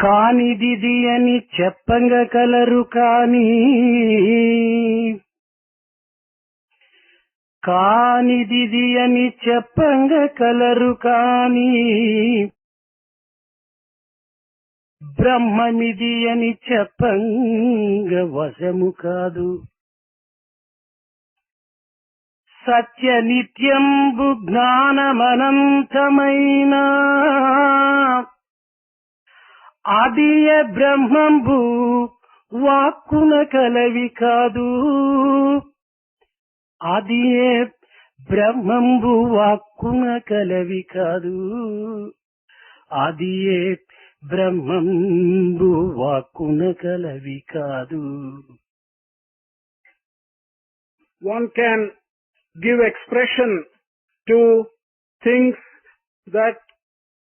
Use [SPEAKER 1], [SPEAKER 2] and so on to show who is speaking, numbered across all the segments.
[SPEAKER 1] కానిదిది అని చెప్పంగకలరు కాని కానిదిది అని చెప్పంగకలరు కాని బ్రహ్మమిది అని చెప్పంగ వశము కాదు. సత్య నిత్యంబు జ్ఞానమనంతమైన ఆదియ బ్రహ్మంబు వాక్కున కలవి కాదు. ఆదియే బ్రహ్మంబు వాక్కున కలవి కాదు. ఆదియే బ్రహ్మంబు వాక్కున కలవి కాదు.
[SPEAKER 2] One can give expression to things that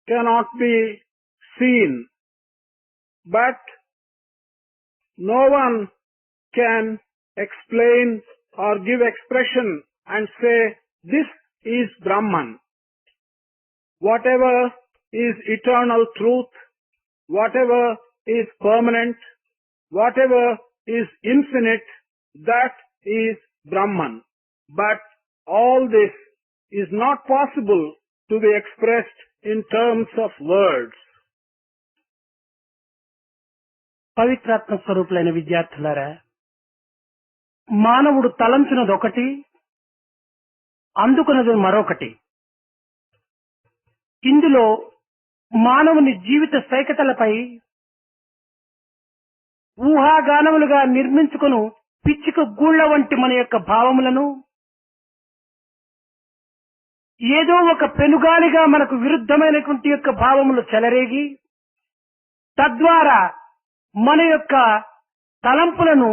[SPEAKER 2] cannot be seen, but no one can explain or give expression and say this is Brahman. Whatever is eternal truth, whatever is permanent, whatever is infinite, that is Brahman. But all this is not possible to be expressed in terms of words.
[SPEAKER 1] పవిత్రాత్మ స్వరూపులైన విద్యార్థులారా, మానవుడు తలంచినదొకటి, అందుకున్నది మరొకటి. ఇందులో మానవుని జీవిత సైకతలపై ఊహాగానములుగా నిర్మించుకుని పిచ్చిక గూళ్ల వంటి మన యొక్క భావములను ఏదో ఒక పెనుగాలిగా మనకు విరుద్ధమైనటువంటి యొక్క భావములు చెలరేగి తద్వారా మన యొక్క తలంపులను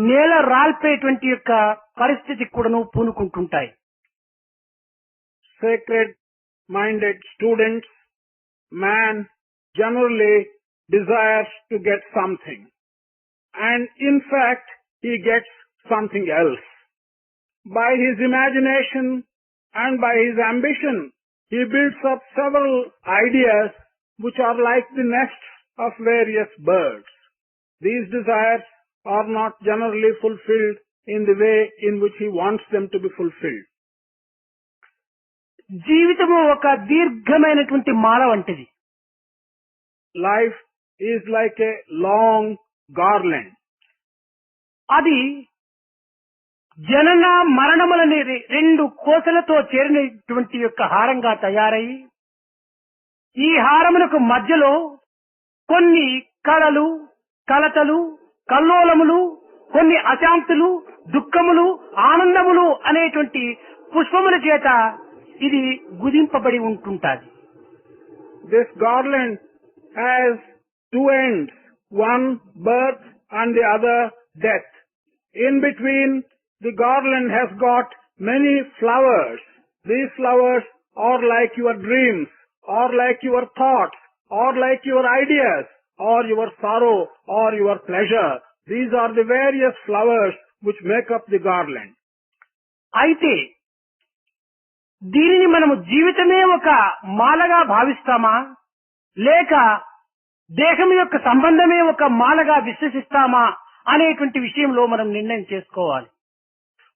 [SPEAKER 1] నేల రాల్పేటువంటి యొక్క పరిస్థితి కూడాను పూనుకుంటుంటాయి.
[SPEAKER 2] Sacred minded students, man generally desires to get something, and in fact he gets something else. By his imagination and by his ambition, he builds up several ideas which are like the nests of various birds. These desires are not generally fulfilled in the way in which he wants them to be fulfilled.
[SPEAKER 1] జీవితము ఒక దీర్ఘమైనటువంటి మాల వంటిది.
[SPEAKER 2] Life is like a long garland.
[SPEAKER 1] అది జనన మరణములని రెండు కోసలతో చేరినటువంటి యొక్క హారంగా తయారై ఈ హారములకు మధ్యలో కొన్ని కళలు, కలతలు, కల్లోలములు, కొన్ని అశాంతులు, దుఃఖములు, ఆనందములు అనేటువంటి పుష్పముల చేత ఇది గుదింపబడి ఉంటుంటాది.
[SPEAKER 2] This garland has two ends, one birth and the other death. In between, the garland has got many flowers. These flowers are like your dreams, or like your thoughts, or like your ideas, or your sorrow, or your pleasure. These are the various flowers which make up the garland.
[SPEAKER 1] అయితే దీనిని మనము జీవితమే ఒక మాలగా భావిస్తామా, లేక దేహం యొక్క సంబంధమే ఒక మాలగా విశ్వసిస్తామా అనేటువంటి విషయంలో మనం నిర్ణయం చేసుకోవాలి.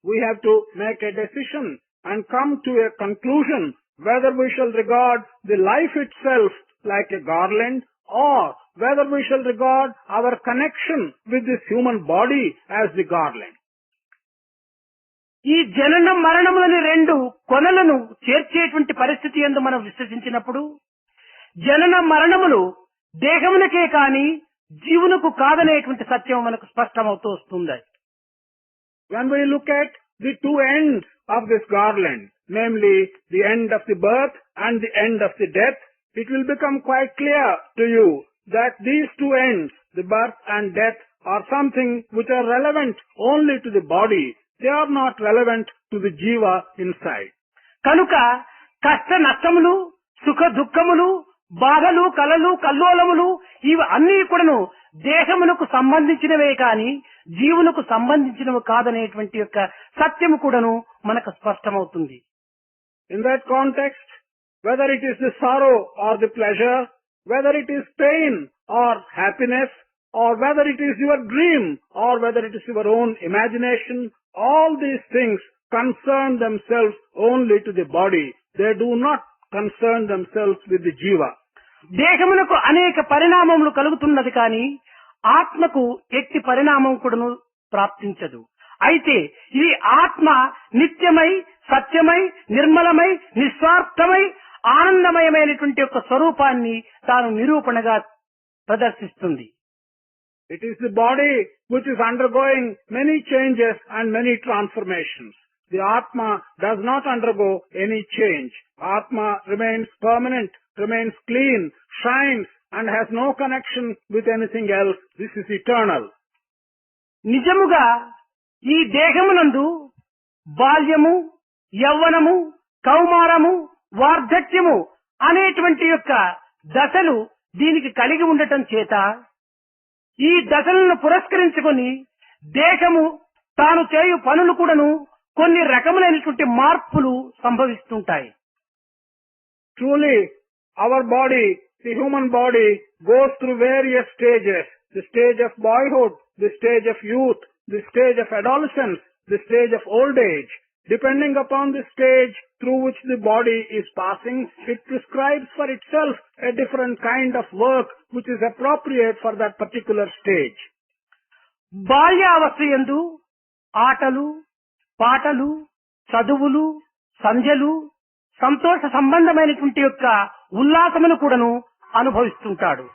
[SPEAKER 2] We have to make a decision and come to a conclusion whether we shall regard the life itself like a garland, or whether we shall regard our connection with this human body as the garland.
[SPEAKER 1] ఈ జనన మరణములని రెండు కొనలను చేర్చేటువంటి పరిస్థితి యందు మనం విశ్వసించినప్పుడు జనన మరణములు దేహమునకే కాని జీవునకు కాదనేటువంటి సత్యం మనకు స్పష్టమవుతూ వస్తుంది.
[SPEAKER 2] When we look at the two ends of this garland, namely the end of the birth and the end of the death, it will become quite clear to you that these two ends, the birth and death, are something which are relevant only to the body. They are not relevant to the jiva inside.
[SPEAKER 1] కనుక కష్ట నష్టములు, సుఖ దుఃఖములు, బాధలు, కలలు, కల్లోలములు ఇవి అన్నీ కూడాను దేహమునకు సంబంధించినవే కాని జీవునకు సంబంధించినవి కాదనేటువంటి యొక్క సత్యము కూడాను మనకు స్పష్టమవుతుంది.
[SPEAKER 2] In that context, whether it is the sorrow or the pleasure, whether it is pain or happiness, or whether it is your dream, or whether it is your own imagination, all these things concern themselves only to the body. They do not concern themselves with the jiva.
[SPEAKER 1] దేహమునకు అనేక పరిణామములు కలుగుతున్నది కానీ ఆత్మకు ఎట్టి పరిణామం కూడాను ప్రాప్తించదు. అయితే ఈ ఆత్మ నిత్యమై, సత్యమై, నిర్మలమై, నిస్వార్థమై, ఆనందమయమైనటువంటి యొక్క స్వరూపాన్ని తాను నిరూపణగా ప్రదర్శిస్తుంది.
[SPEAKER 2] It is the body which is undergoing many changes and many transformations. The Atma does not undergo any change. Atma remains permanent, remains clean, shines, and has no connection with anything else. This is eternal.
[SPEAKER 1] నిజముగా ఈ దేహమునందు బాల్యము, యవ్వనము, కౌమారము, వార్ధక్యము అనేటువంటి యొక్క దశలు దీనికి కలిగి ఉండటం చేత ఈ దశలను పురస్కరించుకొని దేహము తాను చేయు పనులు కూడాను కొన్ని రకములైనటువంటి మార్పులు సంభవిస్తుంటాయి.
[SPEAKER 2] Truly, our body, the human body, goes through various stages. The stage of boyhood, the stage of youth, the stage of adolescence, the stage of old age. Depending upon the stage through which the body is passing, it prescribes for itself a different kind of work which is appropriate for that particular stage.
[SPEAKER 1] బాల్యావస్థయందు ఆటలు, పాటలు, చదువులు, సంధ్యలు, సంతోష సంబంధమైనటువంటి యొక్క ఉల్లాసమును కూడాను అనుభవిస్తుంటాడు.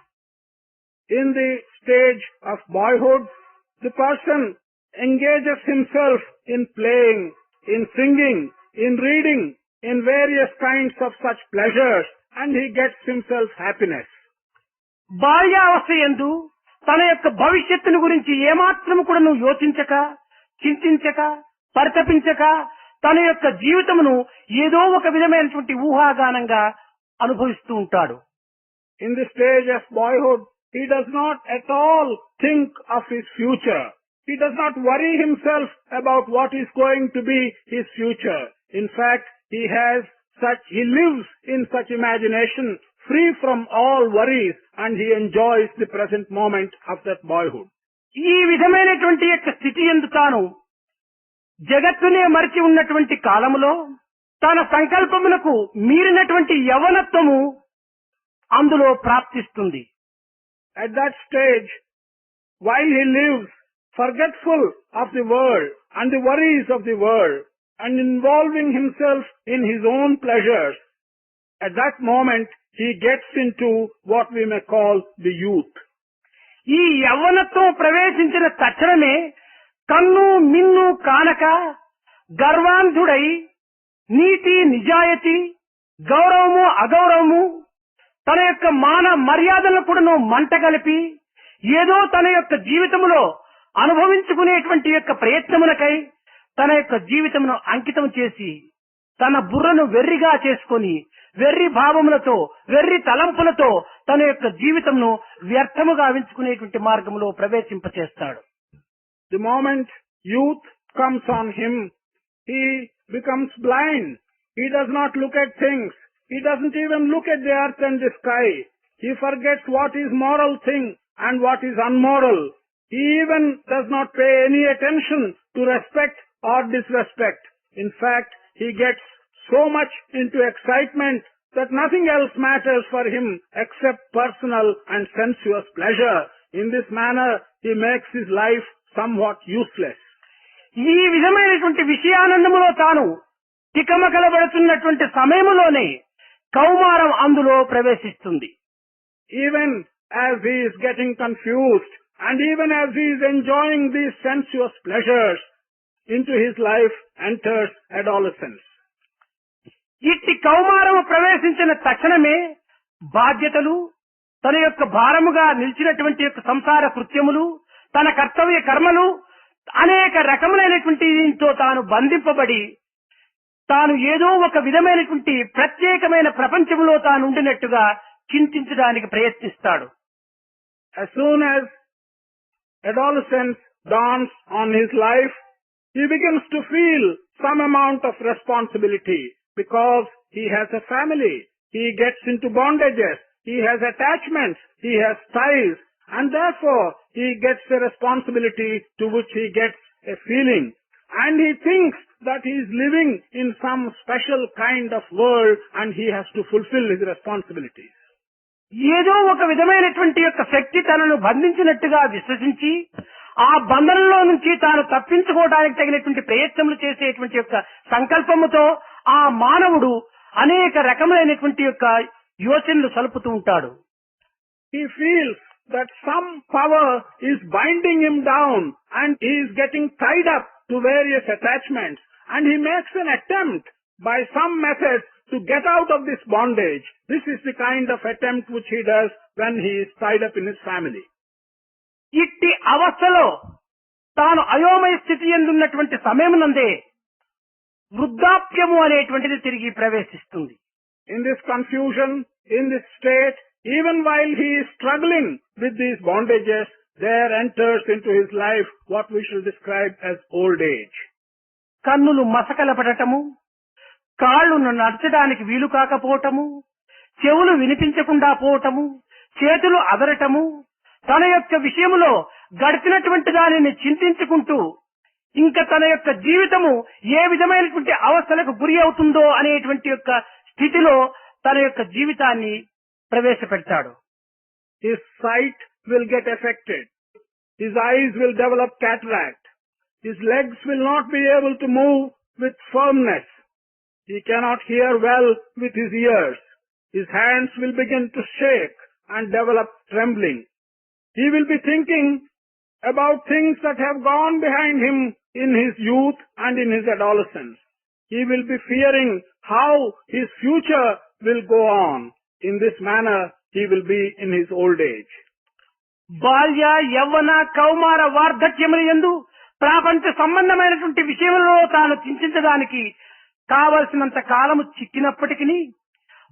[SPEAKER 2] In the stage of boyhood, the person engages himself in playing, in singing, in reading, in various kinds of such pleasures, and he gets himself happiness.
[SPEAKER 1] బాల్యావస్థయందు తన యొక్క భవిష్యత్తును గురించి ఏమాత్రము కూడాను యోచించక, చింతించక, పరితపించక తన యొక్క జీవితమును ఏదో ఒక విధమైనటువంటి ఊహాగానంగా అనుభవిస్తూ ఉంటాడు.
[SPEAKER 2] In the stage of boyhood, he does not at all think of his future. He does not worry himself about what is going to be his future. In fact, he lives in such imagination, free from all worries, and he enjoys the present moment of that boyhood.
[SPEAKER 1] ఈ విధమైనటువంటి యొక్క స్థితి యందు తాను జగత్తునే మరిచి ఉన్నటువంటి కాలములో తన సంకల్పములకు మీరినటువంటి యవనత్వము అందులో ప్రాప్తిస్తుంది.
[SPEAKER 2] At that stage, while he lives forgetful of the world and the worries of the world and involving himself in his own pleasures, at that moment he gets into what we may call the youth.
[SPEAKER 1] ఈ యవ్వనత్వం ప్రవేశించిన తక్షణమే కన్ను మిన్ను కానక గర్వాంధుడై నీతి నిజాయితీ గౌరవము అగౌరవము తన యొక్క మాన మర్యాదలను కూడాను మంట కలిపి ఏదో తన యొక్క జీవితంలో అనుభవించుకునేటువంటి యొక్క ప్రయత్నములకై తన యొక్క జీవితమును అంకితం చేసి తన బుర్రను వెర్రిగా చేసుకొని వెర్రి భావములతో వెర్రి తలంపులతో తన యొక్క జీవితంను వ్యర్థముగా గావించుకునేటువంటి మార్గంలో ప్రవేశింపచేస్తాడు.
[SPEAKER 2] The moment youth comes on him, he becomes blind. He does not look at things. He doesn't even look at the earth and the sky. He forgets what is moral thing and what is unmoral. He even does not pay any attention to respect or disrespect. In fact, he gets so much into excitement that nothing else matters for him except personal and sensuous pleasure. In this manner, he makes his life somewhat useless.
[SPEAKER 1] ఈ విధమైనటువంటి విషయానందములో తాను తికమకలబడుతున్నటువంటి సమయములోనే కౌమారం అందులో ప్రవేశిస్తుంది.
[SPEAKER 2] Even as he is getting confused and even as he is enjoying these sensuous pleasures, into his life enters adolescence.
[SPEAKER 1] ఇట్టి కౌమారము ప్రవేశించిన తక్షణమే బాధ్యతలు తన యొక్క భారముగా నిలిచినటువంటి యొక్క సంసార కృత్యములు తన కర్తవ్య కర్మలు అనేక రకములైనటువంటి దీంతో తాను బంధింపబడి తాను ఏదో ఒక విధమైనటువంటి ప్రత్యేకమైన ప్రపంచంలో తాను ఉండినట్టుగా చింతించడానికి ప్రయత్నిస్తాడు.
[SPEAKER 2] As soon as adolescence dawns on his life, he begins to feel some amount of responsibility because he has a family. He gets into bondages. he has attachments, he has ties, and therefore he gets a responsibility to which he gets a feeling. And he thinks that he is living in some special kind of world and he has to fulfill his responsibilities.
[SPEAKER 1] ఏదో ఒక విధమైనటువంటి యొక్క శక్తి తనను బంధించినట్టుగా విశ్వసించి ఆ బంధనంలో నుంచి తాను తప్పించుకోవడానికి తగినటువంటి ప్రయత్నములు చేసేటువంటి యొక్క సంకల్పముతో ఆ మానవుడు అనేక రకములైనటువంటి యొక్క యోచనలు సలుపుతూ ఉంటాడు.
[SPEAKER 2] He feels that some power is binding him down and he is getting tied up to various attachments, and he makes an attempt by some method to get out of this bondage. This is the kind of attempt which he does when he is tied up in his family.
[SPEAKER 1] ఇట్టి అవస్థలో తాను అయోమయ స్థితి ఎందున్నటువంటి సమయమునందే వృద్ధాప్యము అనేటువంటిది తిరిగి ప్రవేశిస్తుంది.
[SPEAKER 2] In this confusion, in this state, even while he is struggling with these bondages, there enters into his life what we shall describe as old age.
[SPEAKER 1] కన్నులు మసకలపడటము, కాళ్ళు నడచడానికి వీలు కాకపోవటము, చెవులు వినిపించకుండా పోవటము, చేతులు అదరటము, తన యొక్క విషయములో గడిచినటువంటి దానిని చింతించుకుంటూ ఇంకా తన యొక్క జీవితము ఏ విధమైనటువంటి అవస్థలకు గురి అవుతుందో అనేటువంటి యొక్క స్థితిలో తన యొక్క జీవితాన్ని ప్రవేశపెడతాడు.
[SPEAKER 2] His sight will get affected. His eyes will develop cataract. His legs will not be able to move with firmness. He cannot hear well with his ears. His hands will begin to shake and develop trembling. He will be thinking about things that have gone behind him in his youth and in his adolescence. He will be fearing how his future will go on. In this manner, he will be in his old age.
[SPEAKER 1] బాల్య యవ్వన కౌమార వార్ధక్యముల యందు ప్రాపంచ సంబంధమైనటువంటి విషయంలో తాను చింతించడానికి కావలసినంత కాలము చిక్కినప్పటికీ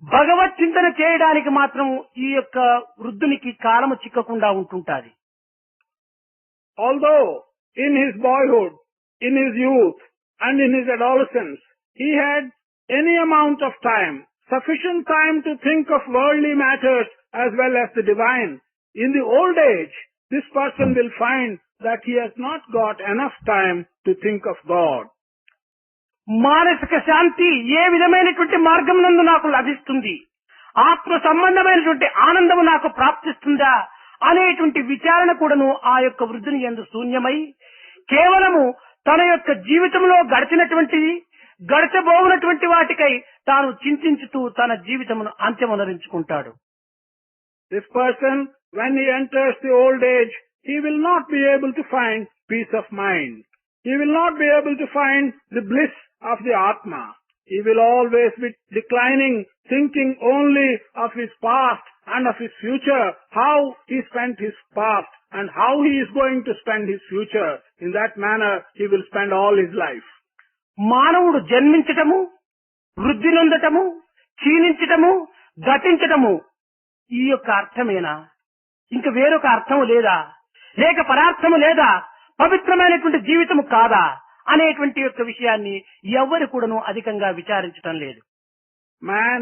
[SPEAKER 1] భగవత్ చింతన చేయడానికి మాత్రం ఈ యొక్క వృద్ధునికి కాలము చిక్కకుండా ఉంటుంటాది.
[SPEAKER 2] Although in his boyhood, in his youth and in his adolescence, he had any amount of time, sufficient time to think of worldly matters as well as the divine, in the old age, this person will find that he has not got enough time to think of God.
[SPEAKER 1] మానసిక శాంతి ఏ విధమైనటువంటి మార్గం నందు నాకు లభిస్తుంది, ఆత్మ సంబంధమైనటువంటి ఆనందము నాకు ప్రాప్తిస్తుందా అనేటువంటి విచారణ కూడాను ఆ యొక్క వృద్ధుని యందు శూన్యమై కేవలము తన యొక్క జీవితంలో గడచబోవునటువంటి వాటికై తాను చింతించుతూ తన జీవితమును అంత్యమునరించుకుంటాడు.
[SPEAKER 2] This person, when he enters the old age, he will not be able to find peace of mind. He will not be able to find the bliss of the Atma. He will always be declining, thinking only of his past and of his future, how he spent his past and how he is going to spend his future. In that manner, he will spend all his life.
[SPEAKER 1] మానవుడు జన్మించటము, వృద్ధి నొందటము, క్షీణించటము, గతించటము ఈ యొక్క అర్థమేనా? ఇంక వేరొక అర్థము లేదా? లేక పరార్థము లేదా? పవిత్రమైనటువంటి జీవితము కాదా అనేటువంటి యొక్క విషయాన్ని ఎవ్వరు కూడాను అధికంగా విచారించటం లేదు.
[SPEAKER 2] Man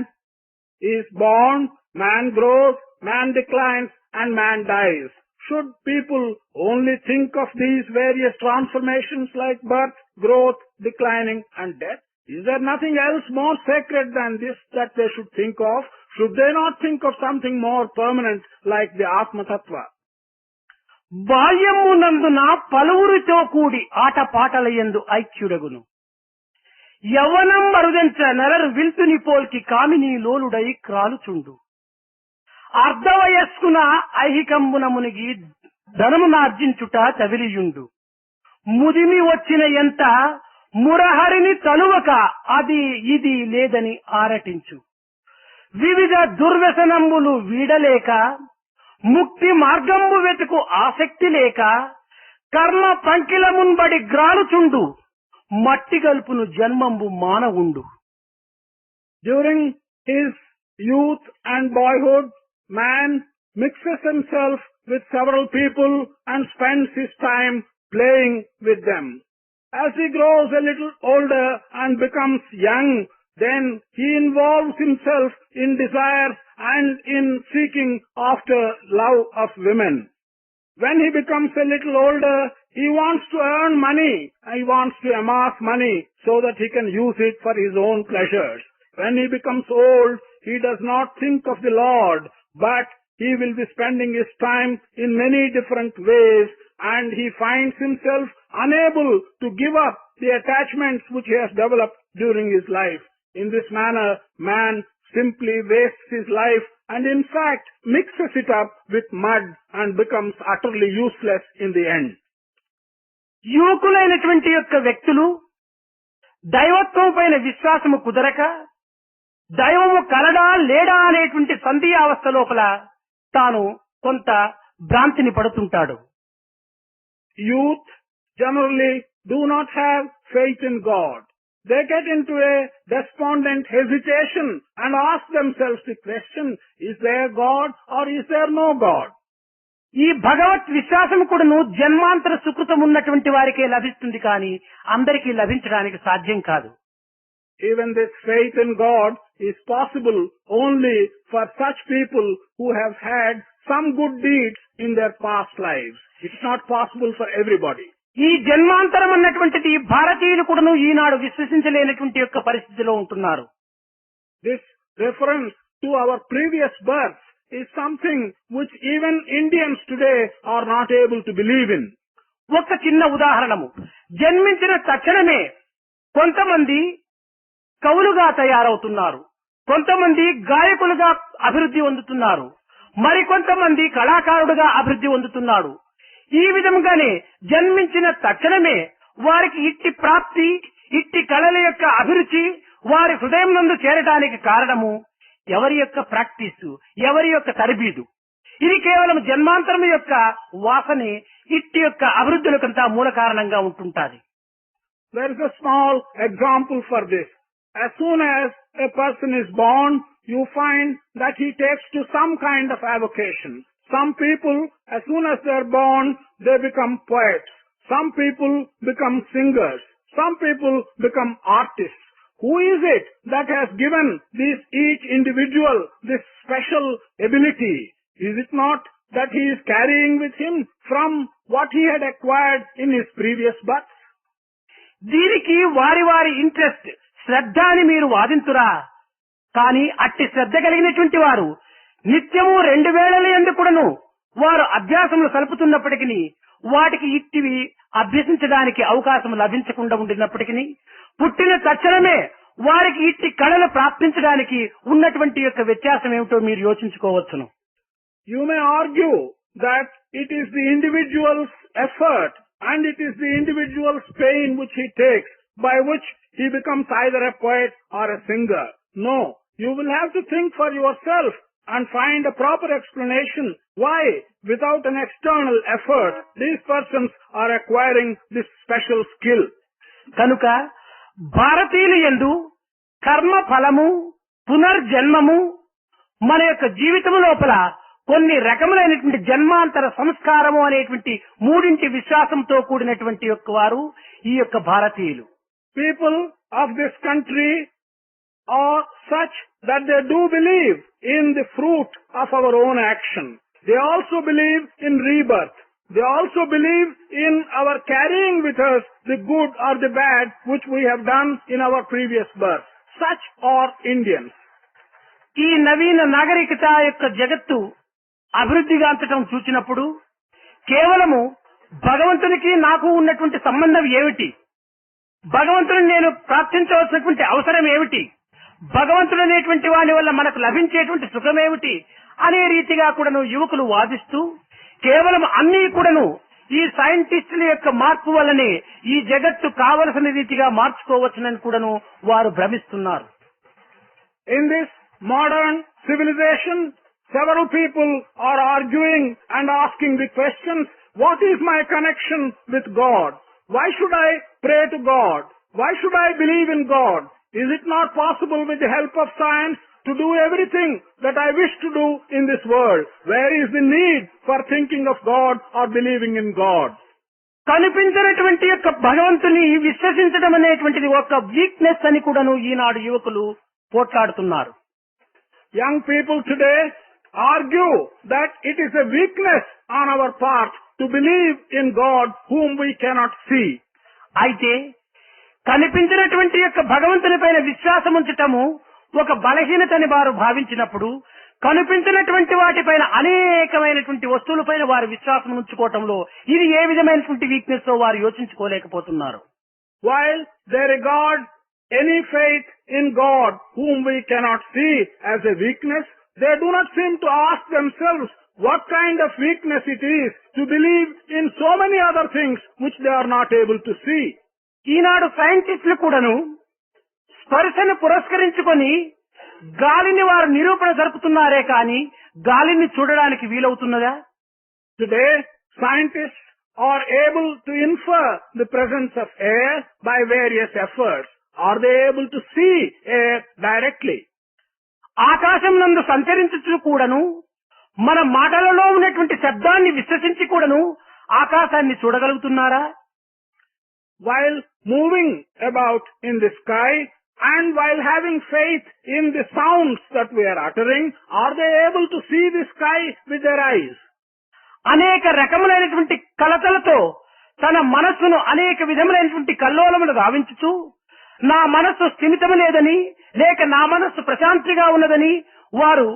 [SPEAKER 2] is born, man grows, man declines, and man dies. Should people only think of these various transformations like birth, growth, declining, and death? Is there nothing else more sacred than this that they should think of? Should they not think of something more permanent like the Atma Tattva?
[SPEAKER 1] బాల్యమునందున పలువురితో కూడి ఆటపాటలయందు ఐక్యుడగును, యవ్వనం మరుదెంచ నెలరు విల్తుని పోల్కి కామిని లోలుడై క్రాలుచుండు, అర్ధవయస్కున ఐహికంబున మునిగి ధనమునార్జించుట చవిలియుండు, ముదిమి వచ్చిన ఎంత మురహరిని తలువక అది ఇది లేదని ఆరటించు, వివిధ దుర్వ్యసనంబులు వీడలేక ముక్తి మార్గంబు వెతుకు ఆసక్తి లేక కర్మ పంకిలమున్బడి గ్రాలుచుండు, మట్టి గల్పును జన్మంబు మానవుండు.
[SPEAKER 2] During his youth and boyhood, man mixes himself with several people and spends his time playing with them. As he grows a little older and becomes young, then he involves himself in desires and in seeking after love of women. When he becomes a little older, he wants to earn money. He wants to amass money so that he can use it for his own pleasures. When he becomes old, he does not think of the Lord, but he will be spending his time in many different ways, and he finds himself unable to give up the attachments which he has developed during his life. In this manner, man simply wastes his life and in fact mixes it up with mud and becomes utterly useless in the end.
[SPEAKER 1] యువకులైనటువంటి యొక్క వ్యక్తులు దైవత్వం పైన విశ్వాసము కుదరక దైవము కలడా లేడా అనేటువంటి సందేహావస్థ లోపల తాను కొంత భ్రాంతిని పడుతుంటాడు.
[SPEAKER 2] Youth generally do not have faith in God. They get into a despondent hesitation and ask themselves the question, is there God or is there no God?
[SPEAKER 1] ఈ భగవత్ విశ్వాసం కూడాను జన్మాంతర సుకృతం ఉన్నటువంటి వారికే లభిస్తుంది కానీ అందరికీ లభించడానికి సాధ్యం కాదు.
[SPEAKER 2] Even this faith in God is possible only for such people who have had some good deeds in their past lives. It's not possible for everybody.
[SPEAKER 1] ఈ జన్మాంతరం అన్నటువంటిది భారతీయులు కూడాను ఈనాడు విశ్వసించలేనటువంటి యొక్క పరిస్థితిలో ఉంటున్నారు.
[SPEAKER 2] This reference to our previous birth is something which even Indians today are not able to believe in.
[SPEAKER 1] ఒక చిన్న ఉదాహరణము, జన్మించిన తక్షణమే కొంతమంది కవులుగా తయారవుతున్నారు, కొంతమంది గాయకులుగా అభివృద్ధి పొందుతున్నారు, మరికొంతమంది కళాకారుడుగా అభివృద్ధి పొందుతున్నాడు. ఈ విధంగానే జన్మించిన తక్షణమే వారికి ఇట్టి ప్రాప్తి, ఇట్టి కళల యొక్క అభిరుచి వారి హృదయం నందు చేరడానికి కారణము ఎవరి యొక్క ప్రాక్టీసు, ఎవరి యొక్క తరబీదు. ఇది కేవలం జన్మాంతరం యొక్క వాసనే ఇట్టి యొక్క అభివృద్ధులకంతా మూల కారణంగా ఉంటుంటాది.
[SPEAKER 2] There is a small example for this. As soon as a person is born, you find that he takes to some kind of avocation. Some people, as soon as they are born, they become poets. Some people become singers. Some people become artists. Who is it that has given each individual this special ability? Is it not that he is carrying with him from what he had acquired in his previous birth?
[SPEAKER 1] దీనికి వారి వారి interest, శ్రద్ధ అని మీరు వాదించురా. కానీ అట్టి శ్రద్ధ కలిగినటువంటి వారు నిత్యము 2 వేళల యందు కూడాను వారు అభ్యాసములు సలుపుతున్నప్పటికీ వాటికి ఇట్టివి అభ్యసించడానికి అవకాశం లభించకుండా ఉండినప్పటికీ పుట్టిన తక్షణమే వారికి ఇట్టి కళలు ప్రాప్తించడానికి ఉన్నటువంటి యొక్క వ్యత్యాసం ఏమిటో మీరు యోచించుకోవచ్చును.
[SPEAKER 2] You may argue that it is the individual's effort and it is the individual's pain which he takes by which he becomes either a poet or a singer. No, you will have to think for yourself and find a proper explanation why, without an external effort, these persons are acquiring this special skill.
[SPEAKER 1] కనుక భారతీయుల యందు కర్మ ఫలము, పునర్జన్మము, మన యొక్క జీవితం లోపల కొన్ని రకములైనటువంటి జన్మాంతర సంస్కారము అనేటువంటి మూడింటి విశ్వాసంతో కూడినటువంటి యొక్క వారు ఈ యొక్క భారతీయులు.
[SPEAKER 2] People of this country are such that they do believe in the fruit of our own action. They also believe in rebirth. They also believe in our carrying with us the good or the bad which we have done in our previous birth. Such are Indians.
[SPEAKER 1] ఈ నవీన నాగరికత యొక్క జగత్తు అభివృద్ధిగాంచటం చూచినప్పుడు కేవలము భగవంతునికి నాకు ఉన్నటువంటి సంబంధం ఏమిటి, భగవంతుని నేను ప్రార్థించవలసినటువంటి అవసరం ఏమిటి, భగవంతుడు అనేటువంటి వాని వల్ల మనకు లభించేటువంటి సుఖమేమిటి అనే రీతిగా కూడాను యువకులు వాదిస్తూ కేవలం అన్నీ కూడాను ఈ సైంటిస్టుల యొక్క మార్పు వల్లనే ఈ జగత్తు కావలసిన రీతిగా మార్చుకోవచ్చునని కూడాను వారు భ్రమిస్తున్నారు.
[SPEAKER 2] In this modern civilization, several people are arguing and asking the questions, what is my connection with God? Why should I pray to God? Why should I believe in God? Is it not possible with the help of science to do everything that I wish to do in this world? Where is the need for thinking of God or believing in God?
[SPEAKER 1] కనిపించినటువంటి యొక్క భగవంతుని విశ్వసించడం అనేటువంటిది ఒక weakness అని కూడాను ఈనాడు యువకులు పోట్లాడుతున్నారు.
[SPEAKER 2] Young people today argue that it is a weakness on our part to believe in God whom we cannot see.
[SPEAKER 1] అయితే కనిపించినటువంటి యొక్క భగవంతుని పైన విశ్వాసం ఉంచటము ఒక బలహీనతని వారు భావించినప్పుడు, కనిపించినటువంటి వాటిపైన అనేకమైనటువంటి వస్తువులపైన వారు విశ్వాసం ఉంచుకోవటంలో ఇది ఏ విధమైనటువంటి వీక్నెస్ తో వారు యోచించుకోలేకపోతున్నారు.
[SPEAKER 2] While they regard any faith in God whom we cannot see as a weakness, they do not seem to ask themselves what kind of weakness it is to believe in so many other things which they are not able to see.
[SPEAKER 1] ఈనాడు సైంటిస్టులు కూడాను స్పర్శను పురస్కరించుకొని గాలిని వారు నిరూపణ జరుపుతున్నారే కానీ గాలిని చూడడానికి వీలవుతున్నదా?
[SPEAKER 2] Today, scientists are able to infer the presence of air by various efforts. Are they able to see air directly?
[SPEAKER 1] ఆకాశం నందు సంచరించుచు కూడాను మన మాటలలో ఉన్నటువంటి శబ్దాన్ని విశ్వసించి కూడాను ఆకాశాన్ని చూడగలుగుతున్నారా?
[SPEAKER 2] While moving about in the sky and while having faith in the sounds that we are uttering, are they able to see the sky with their eyes?
[SPEAKER 1] అనేక రకములైనటువంటి కలతలతో తన మనస్సును అనేక విధములైనటువంటి కల్లోలములు గావించుచు నా మనస్సు స్థిమితము లేదని లేక నా మనస్సు ప్రశాంతిగా ఉన్నదని వారు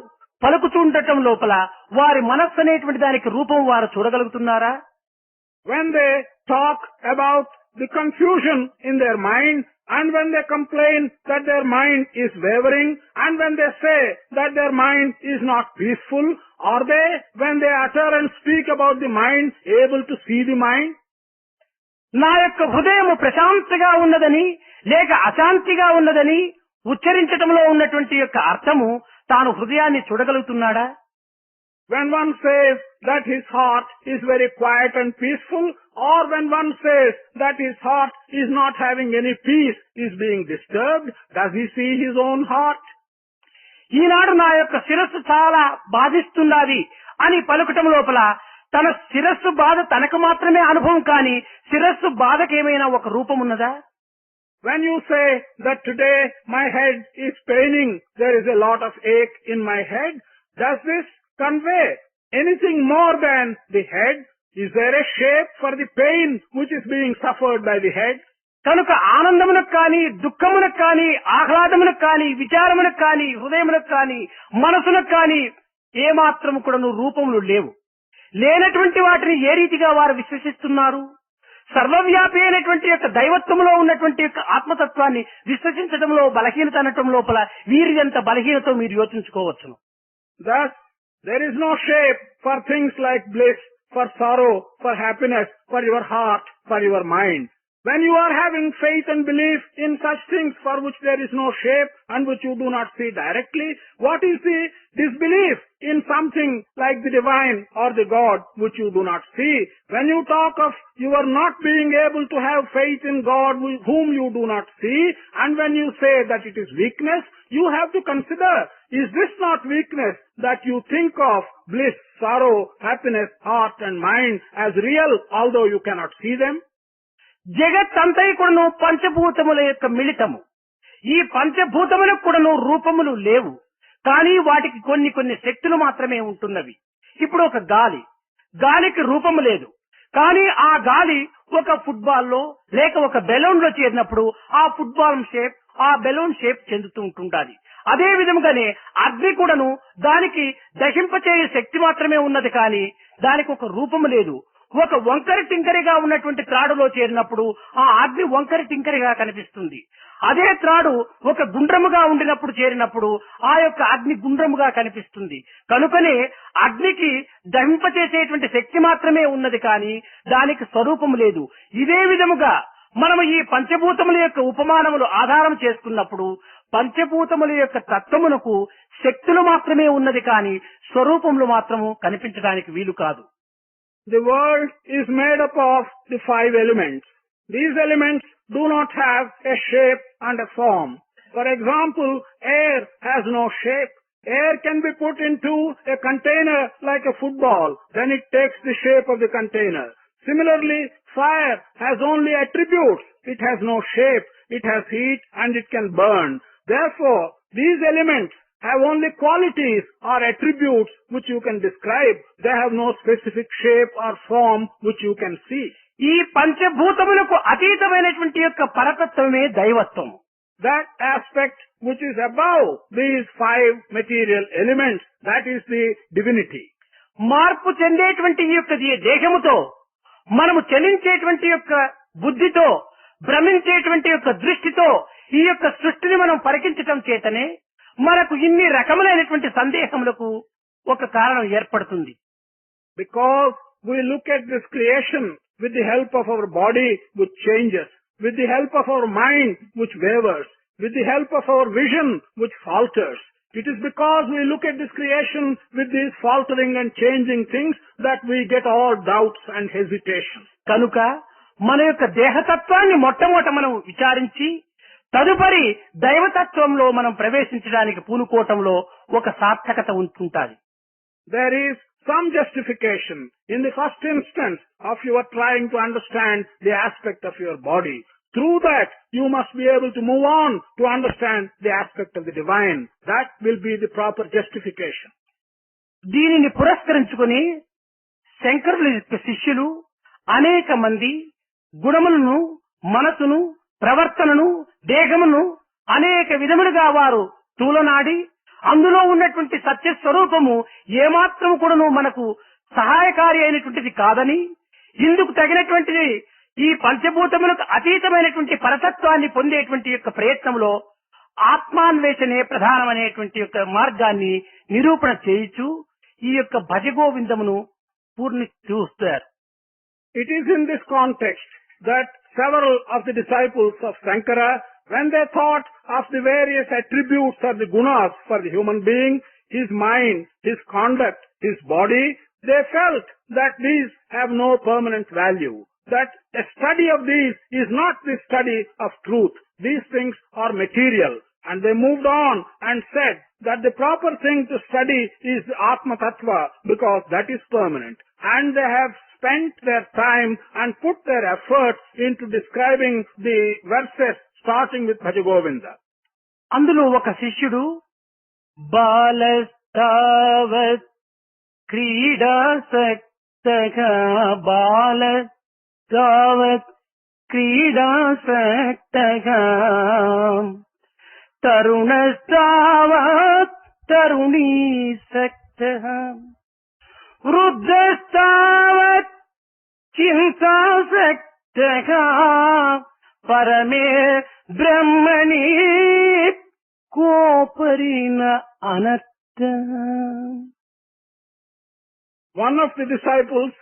[SPEAKER 1] పలుకుతుండటం లోపల వారి మనస్సు అనేటువంటి దానికి రూపం వారు చూడగలుగుతున్నారా?
[SPEAKER 2] When they talk about the confusion in their mind, and when they complain that their mind is wavering, and when they say that their mind is not peaceful, are they, when they utter and speak about the mind, able to see the mind?
[SPEAKER 1] నా యొక్క హృదయము ప్రశాంతిగా ఉన్నదని లేక అశాంతిగా ఉన్నదని ఉచ్చరించటంలో ఉన్నటువంటి యొక్క అర్థము తాను హృదయాన్ని చూడగలుగుతున్నాడా?
[SPEAKER 2] When one says that his heart is very quiet and peaceful, or when one says that his heart is not having any peace, is being disturbed, does he see his own heart?
[SPEAKER 1] ఈనాడు నా యొక్క శిరస్సు చాలా బాధిస్తున్నది అని పలుకటం లోపల తన శిరస్సు బాధ తనకు మాత్రమే అనుభవం కాని శిరస్సు బాధకేమైనా ఒక రూపం ఉన్నదా?
[SPEAKER 2] When you say that today my head is paining, there is a lot of ache in my head, does this convey anything more than the head? Is there a shape for the pain which is being suffered by the head?
[SPEAKER 1] కనుక ఆనందమునకు కానీ దుఃఖమునకు కానీ ఆహ్లాదమునకు కానీ విచారమునకు కానీ హృదయమునకు కానీ మనసునకు కానీ ఏమాత్రము కూడా రూపములు లేవు. లేనటువంటి వాటిని ఏ రీతిగా వారు విశ్వసిస్తున్నారు? సర్వవ్యాపి అయినటువంటి యొక్క దైవత్వంలో ఉన్నటువంటి యొక్క ఆత్మతత్వాన్ని విశ్వసించడంలో బలహీనత అనటం లోపల వీరిదంత బలహీనతో మీరు యోచించుకోవచ్చును.
[SPEAKER 2] Thus, there is no shape for things like bliss, for sorrow, for happiness, for your heart, for your mind. When you are having faith and belief in such things for which there is no shape and which you do not see directly, what is the disbelief in something like the divine or the God which you do not see? When you talk of you are not being able to have faith in God whom you do not see, and when you say that it is weakness, you have to consider, is this not weakness that you think of bliss, sorrow, happiness, heart and mind as real although you cannot see them?
[SPEAKER 1] జగత్తంతయు కూడాను పంచభూతముల యొక్క మిళితము. ఈ పంచభూతములకు కూడాను రూపములు లేవు, కానీ వాటికి కొన్ని కొన్ని శక్తులు మాత్రమే ఉంటున్నవి. ఇప్పుడు ఒక గాలికి రూపము లేదు, కానీ ఆ గాలి ఒక ఫుట్బాల్లో లేక ఒక బెలూన్ లో చేరినప్పుడు ఆ ఫుట్బాల్ షేప్ ఆ బెలూన్ షేప్ చెందుతూ ఉంటుండాలి. అదే విధముగానే అగ్ని కూడాను దానికి దహింపచేయ శక్తి మాత్రమే ఉన్నది, కానీ దానికి ఒక రూపము లేదు. ఒక వంకర టింకరిగా ఉన్నటువంటి త్రాడులో చేరినప్పుడు ఆ అగ్ని వంకర టింకరిగా కనిపిస్తుంది. అదే త్రాడు ఒక గుండ్రముగా ఉండినప్పుడు చేరినప్పుడు ఆ యొక్క అగ్ని గుండ్రముగా కనిపిస్తుంది. కనుకనే అగ్నికి దహింపచేసేటువంటి శక్తి మాత్రమే ఉన్నది, కానీ దానికి స్వరూపము లేదు. ఇదే విధముగా మనము ఈ పంచభూతముల యొక్క ఉపమానములు ఆధారం చేసుకున్నప్పుడు పంచభూతముల యొక్క తత్వమునకు శక్తులు మాత్రమే ఉన్నది, కానీ స్వరూపములు మాత్రము కనిపించడానికి వీలు కాదు.
[SPEAKER 2] The world is made up of the 5 elements. These elements do not have a shape and a form. For example, air has no shape. Air can be put into a container like a football, then it takes the shape of the container. Similarly, fire has only attributes. It has no shape. It has heat and it can burn. Therefore, these elements have only qualities or attributes which you can describe. They have no specific shape or form which you can see.
[SPEAKER 1] ఈ పంచభూతములకు అతీతమైనటువంటి యొక్క పరతత్వమే దైవత్వం.
[SPEAKER 2] That aspect which is above these five material elements, that is the divinity.
[SPEAKER 1] మార్పు చెందేటువంటి ఈ యొక్క దేహముతో, మనము చలించేటువంటి యొక్క బుద్ధితో, భ్రమించేటువంటి యొక్క దృష్టితో ఈ యొక్క సృష్టిని మనం పరికించటం చేతనే మనకు ఇన్ని రకములైనటువంటి సందేహములకు ఒక కారణం ఏర్పడుతుంది.
[SPEAKER 2] Because we look at this creation with the help of our body which changes, with the help of our mind which wavers, with the help of our vision which falters. It is because we look at this creation with these faltering and changing things that we get all doubts and hesitations.
[SPEAKER 1] కనుక మన యొక్క దేహతత్వాన్ని మొట్టమొదట మనం విచారించి తదుపరి దైవతత్వంలో మనం ప్రవేశించడానికి పూనుకోవటంలో ఒక సార్థకత ఉంటుంటాది.
[SPEAKER 2] There is some justification in the first instance of your trying to understand the aspect of your body. Through that, you must be able to move on to understand the aspect of the divine. That will be the proper justification.
[SPEAKER 1] దీనిని పురస్కరించుకొని శంకరుల యొక్క శిష్యులు అనేక మంది గుణములను, మనసును, ప్రవర్తనను, దేహమును అనేక విధములుగా వారు తూలనాడి అందులో ఉన్నటువంటి సత్య స్వరూపము ఏమాత్రం కూడాను మనకు సహాయకారి అయినటువంటిది కాదని, ఇందుకు తగినటువంటిది ఈ పంచభూతములకు అతీతమైనటువంటి పరతత్వాన్ని పొందేటువంటి యొక్క ప్రయత్నంలో ఆత్మాన్వేషణే ప్రధానమైనటువంటి యొక్క మార్గాన్ని నిరూపణ చేయించు ఈ యొక్క భజగోవిందమును పూర్తి చూస్తారు.
[SPEAKER 2] It is in this context that several of the disciples of Sankara, when they thought of the various attributes or the gunas for the human being, his mind, his conduct, his body, they felt that these have no permanent value, that a study of these is not the study of truth. These things are material. And they moved on and said that the proper thing to study is the Atma Tattva because that is permanent. And they have spent their time and put their efforts into describing the verses starting with Bhajagovinda.
[SPEAKER 1] అందులో ఒక శిష్యుడు బాలస్తావత్ క్రీడాసక్తగా బాలస్తావత్ క్రీడాసక్తగా తరుణస్తావత్ తరుణీసక్తగా వృద్ధస్తావత్ చింతాసక్తగా పరమే బ్రహ్మణి కోపరిన అనర్థ.
[SPEAKER 2] One of the disciples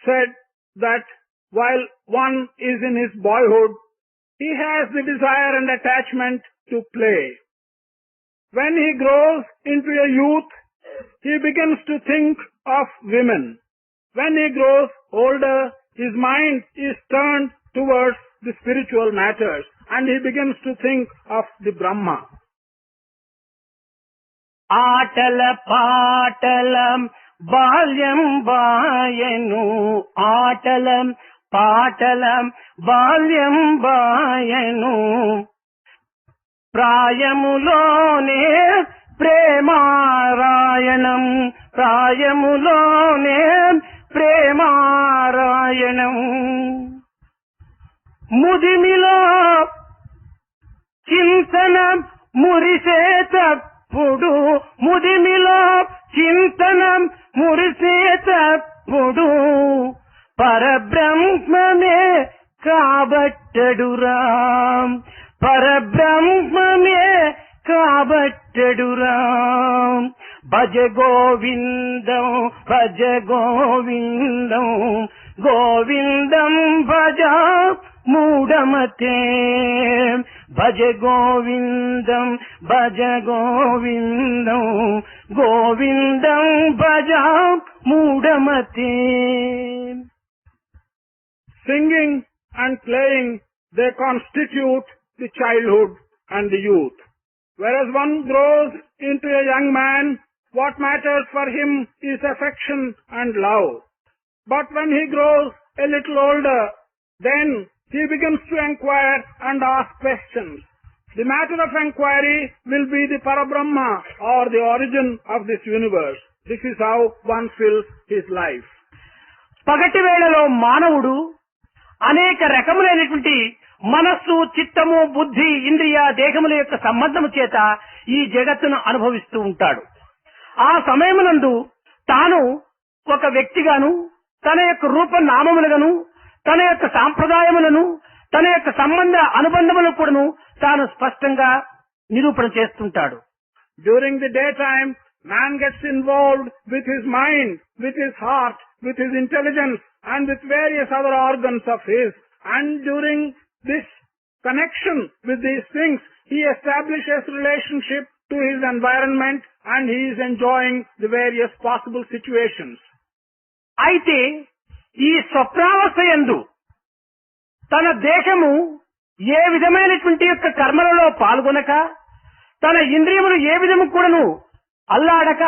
[SPEAKER 2] said that while one is in his boyhood, he has the desire and attachment to play. When he grows into a youth, he begins to think of women. When he grows older, his mind is turned towards the spiritual matters and he begins to think of the Brahma.
[SPEAKER 1] ఆటల పాటలం బాల్యం బాయను ఆటలం పాటలం బాల్యం బాయను ప్రాయములోనే ప్రేమారాయణం ప్రాయములోనే ప్రేమారాయణం ముదిమిలో చింతనం మురిసేటప్పుడు ముదిమిలో చింతనం మురిసేటప్పుడు పరబ్రహ్మమే కాబట్టడురా పరబ్రహ్మమే కాబట్టడురా భజ గోవిందం భజ గోవిందం గోవిందం భజ మూఢమతే భజ గోవిందం భజ గోవిందం గోవిందం భజ మూఢమతే.
[SPEAKER 2] Singing and playing, they constitute the childhood and the youth. Whereas one grows into a young man, what matters for him is affection and love. But when he grows a little older, then he begins to inquire and ask questions. The matter of inquiry will be the Parabrahma or the origin of this universe. This is how one fills his life.
[SPEAKER 1] పగటి వేళలో మానవుడు అనేక రకములైనటువంటి మనస్సు, చిత్తము, బుద్ధి, ఇంద్రియ, దేహముల యొక్క సంబంధము చేత ఈ జగత్తును అనుభవిస్తూ ఉంటాడు. ఆ సమయమునందు తాను ఒక వ్యక్తిగాను, తన యొక్క రూప నామములుగాను, తన యొక్క సాంప్రదాయములను, తన యొక్క సంబంధ అనుబంధములను కూడాను తాను స్పష్టంగా నిరూపణ చేస్తుంటాడు.
[SPEAKER 2] During the daytime, man gets involved with his mind, with his heart, with his intelligence, and with various other organs of his. And during this connection with these things, he establishes relationship to his environment and he is enjoying the various possible situations.
[SPEAKER 1] అయితే ఈ స్వప్నావస్థ యందు తన దేహము ఏ విధమైనటువంటి యొక్క కర్మలలో పాల్గొనక, తన ఇంద్రియములు ఏ విధము కూడాను అల్లాడక,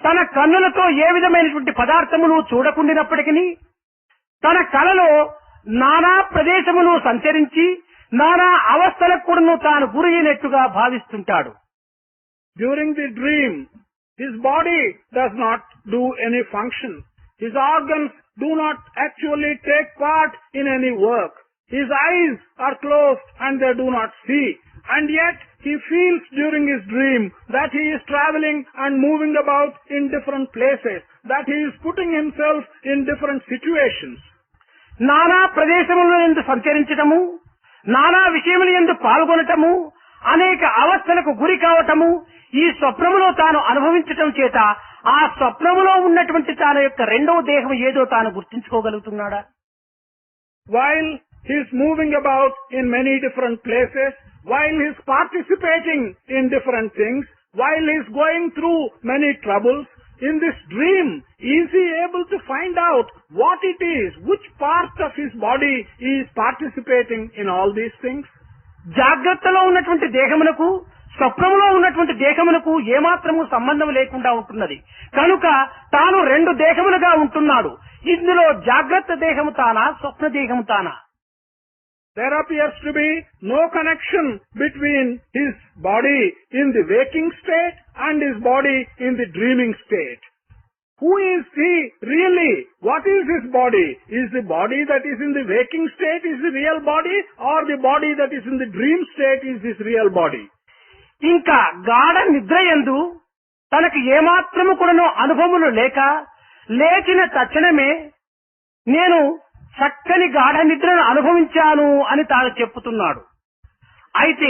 [SPEAKER 1] తన కన్నులతో ఏ విధమైనటువంటి పదార్థములు చూడకుండినప్పటికీ తన కలలో నానా ప్రదేశములు సంచరించి నానా అవస్థలకు కూడాను తాను గురైనట్టుగా భావిస్తుంటాడు.
[SPEAKER 2] During the dream, his body does not do any function. His organs do not actually take part in any work. His eyes are closed and they do not see. And yet he feels during his dream that he is traveling and moving about in different places, that he is putting himself in different situations.
[SPEAKER 1] నానా ప్రదేశముల యందు సంచరించటము, నానా విషయముల యందు పాల్గొనటము, అనేక అవస్థలకు గురి కావటము, ఈ స్వప్నములో తాను అనుభవించటం చేత ఆ స్వప్నములో ఉన్నటువంటి తన యొక్క రెండవ దేహం ఏదో తాను గుర్తించుకోగలుగుతున్నాడా?
[SPEAKER 2] While he is moving about in many different places, while he is participating in different things, while he is going through many troubles, in this dream, is he able to find out what it is, which part of his body is participating in all these things?
[SPEAKER 1] జాగ్రత్తలో ఉన్నటువంటి దేహమునకు, స్వప్నములో ఉన్నటువంటి దేహమునకు ఏమాత్రము సంబంధం లేకుండా ఉంటున్నది. కనుక తాను రెండు దేహములుగా ఉంటున్నాడు. ఇందులో జాగ్రత్త దేహము తానా, స్వప్న దేహము తానా?
[SPEAKER 2] There appears to be no connection between his body in the waking state and his body in the dreaming state. Who is he really? What is his body? Is the body that is in the waking state is the real body, or the body that is in the dream state is his real body?
[SPEAKER 1] ఇంకా గాఢ నిద్రయందు తనకు ఏమాత్రము కూడాను అనుభవములు లేక లేచిన తక్షణమే నేను చక్కని గాఢ నిద్రను అనుభవించాను అని తాను చెప్పుతున్నాడు. అయితే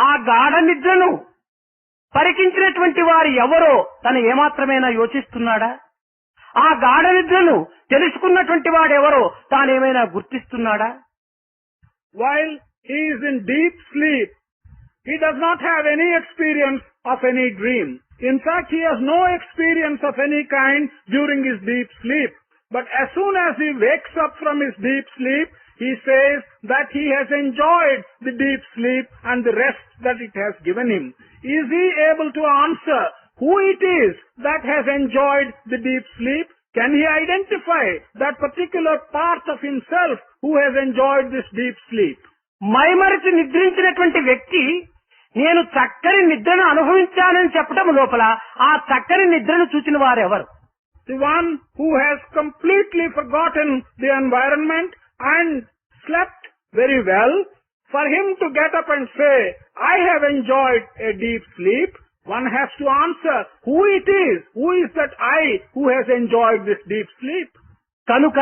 [SPEAKER 1] ఆ గాఢ నిద్రను పరికించినటువంటి వారు ఎవరో తను ఏమాత్రమైనా యోచిస్తున్నాడా? ఆ గాఢ నిద్రను తెలుసుకున్నటువంటి వాడెవరో తానేమైనా గుర్తిస్తున్నాడా?
[SPEAKER 2] While he is in deep sleep, he does not have any experience of any dream. In fact, he has no experience of any kind during his deep sleep. But as soon as he wakes up from his deep sleep, he says that he has enjoyed the deep sleep and the rest that it has given him. Is he able to answer who it is that has enjoyed the deep sleep? Can he identify that particular part of himself who has enjoyed this deep sleep?
[SPEAKER 1] మైమరిచి నిద్రించినటువంటి వ్యక్తి నేను చక్కని నిద్రను అనుభవించానని చెప్పడం లోపల ఆ చక్కని నిద్రను చూచిన వారెవరు?
[SPEAKER 2] The one who has completely forgotten the environment and slept very well, for him to get up and say, I have enjoyed a deep sleep, one has to answer who it is, who is that I who has enjoyed this deep sleep.
[SPEAKER 1] కనుక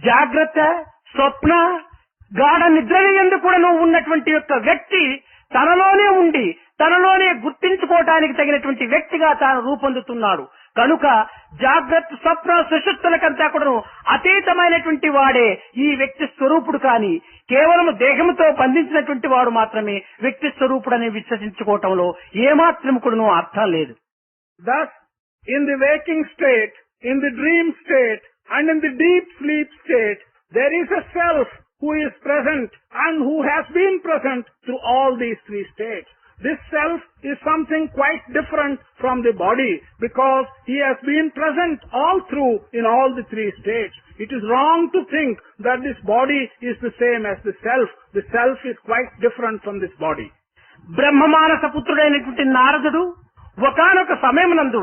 [SPEAKER 1] జాగ్రత్త, స్వప్న, గాఢ నిద్రయందు కూడా ఉన్నటువంటి యొక్క వ్యక్తి తనలోనే ఉండి తనలోనే గుర్తించుకోవటానికి తగినటువంటి వ్యక్తిగా తాను రూపొందుతున్నాడు. కనుక జాగ్రత్త, స్వప్న, సుషుప్తులకంతా కూడా అతీతమైనటువంటి వాడే ఈ వ్యక్తి స్వరూపుడు. కాని కేవలం దేహంతో బంధించినటువంటి వాడు మాత్రమే వ్యక్తి స్వరూపుడని విశ్వసించుకోవటంలో ఏమాత్రం కూడా అర్థం లేదు.
[SPEAKER 2] Thus, in the waking state, in the dream state, and in the deep sleep state, there is a self who is present and who has been present through all these three states. This self is something quite different from the body because he has been present all through in all the three states. It is wrong to think that this body is the same as the self. The self is quite different from this body.
[SPEAKER 1] బ్రహ్మమానస పుత్రుడైనటువంటి నారదుడు ఒకానొక సమయమునందు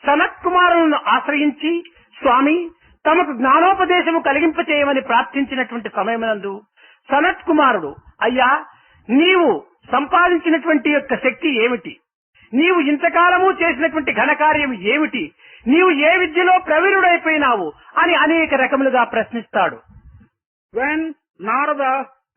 [SPEAKER 1] సనత్ కుమారులను ఆశ్రయించి స్వామి తమకు జ్ఞానోపదేశము కలిగింపచేయమని ప్రార్థించినటువంటి సమయమునందు సనత్ కుమారుడు అయ్యా నీవు సంపాదించినటువంటి యొక్క శక్తి ఏమిటి, నీవు ఇంతకాలము చేసినటువంటి ఘనకార్యం ఏమిటి, నీవు ఏ విద్యలో ప్రవీణుడైపోయినావు అని అనేక రకములుగా ప్రశ్నిస్తాడు.
[SPEAKER 2] When Narada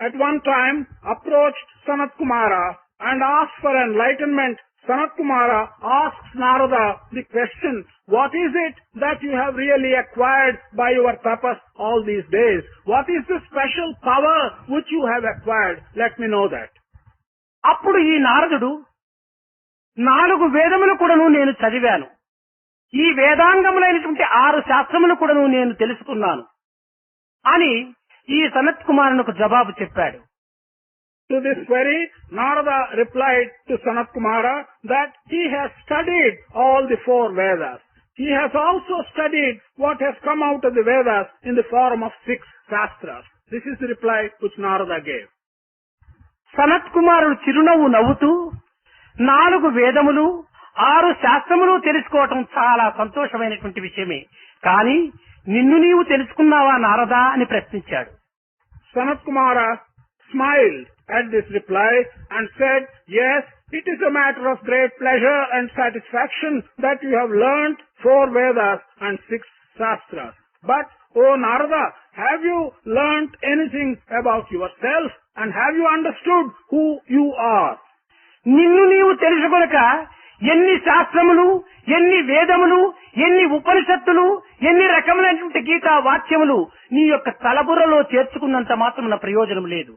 [SPEAKER 2] at one time approached Sanat Kumara and asked for enlightenment, Sanat Kumara asks Narada the question, what is it that you have really acquired by your tapas all these days? What is the special power which you have acquired? Let me know that.
[SPEAKER 1] అప్పుడు ఈ నారదుడు 4 వేదములు కూడాను నేను చదివాను, ఈ వేదాంగములైనటువంటి 6 శాస్త్రములు కూడాను నేను తెలుసుకున్నాను అని ఈ సనత్ కుమారునికి జవాబు చెప్పాడు.
[SPEAKER 2] To this query, Narada replied to Sanat Kumara that he has studied all the 4 Vedas. He has also studied what has come out of the Vedas in the form of 6 Shastras. This is the reply which Narada gave.
[SPEAKER 1] Sanath కుమారుడు చిరునవ్వు నవ్వుతూ 4 వేదములు 6 శాస్త్రములు తెలుసుకోవటం చాలా సంతోషమైనటువంటి విషయమే, కానీ నిన్ను నీవు తెలుసుకున్నావా నారదా అని ప్రశ్నించాడు.
[SPEAKER 2] Sanat Kumara smiled at this reply and said, yes, it is a matter of great pleasure and satisfaction that you have learnt 4 Vedas and 6 Shastras. But, O Narada, have you learnt anything about yourself and have you understood who you are?
[SPEAKER 1] నిన్ను నీవు తెలుసుకొనక ఎన్ని శాస్త్రములు, ఎన్ని వేదములు, ఎన్ని ఉపనిషత్తులు, ఎన్ని రకములైనటువంటి గీతా వాక్యములు నీ యొక్క తలబుర్రలో చేర్చుకున్నంత మాత్రమున ప్రయోజనం లేదు.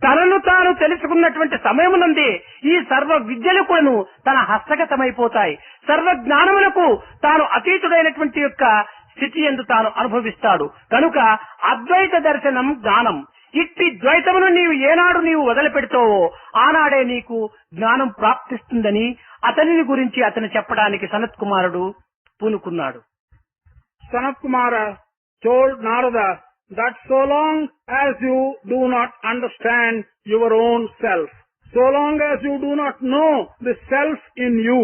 [SPEAKER 1] తనను తాను తెలుసుకున్నటువంటి సమయమునందే ఈ సర్వ విద్యలు కూడాను తన హస్తగతమైపోతాయి. సర్వ జ్ఞానములకు తాను అతీతుడైనటువంటి యొక్క స్థితి యందు తాను అనుభవిస్తాడు. కనుక అద్వైత దర్శనం జ్ఞానం. ఇట్టి ద్వైతమును ఏనాడు నీవు వదిలిపెడతావో ఆనాడే నీకు జ్ఞానం ప్రాప్తిస్తుందని అతనిని గురించి అతను చెప్పడానికి సనత్ కుమారుడు పూనుకున్నాడు.
[SPEAKER 2] Sanat Kumara told Narada that so long as you do not understand your own self, so long as you do not know the self in you,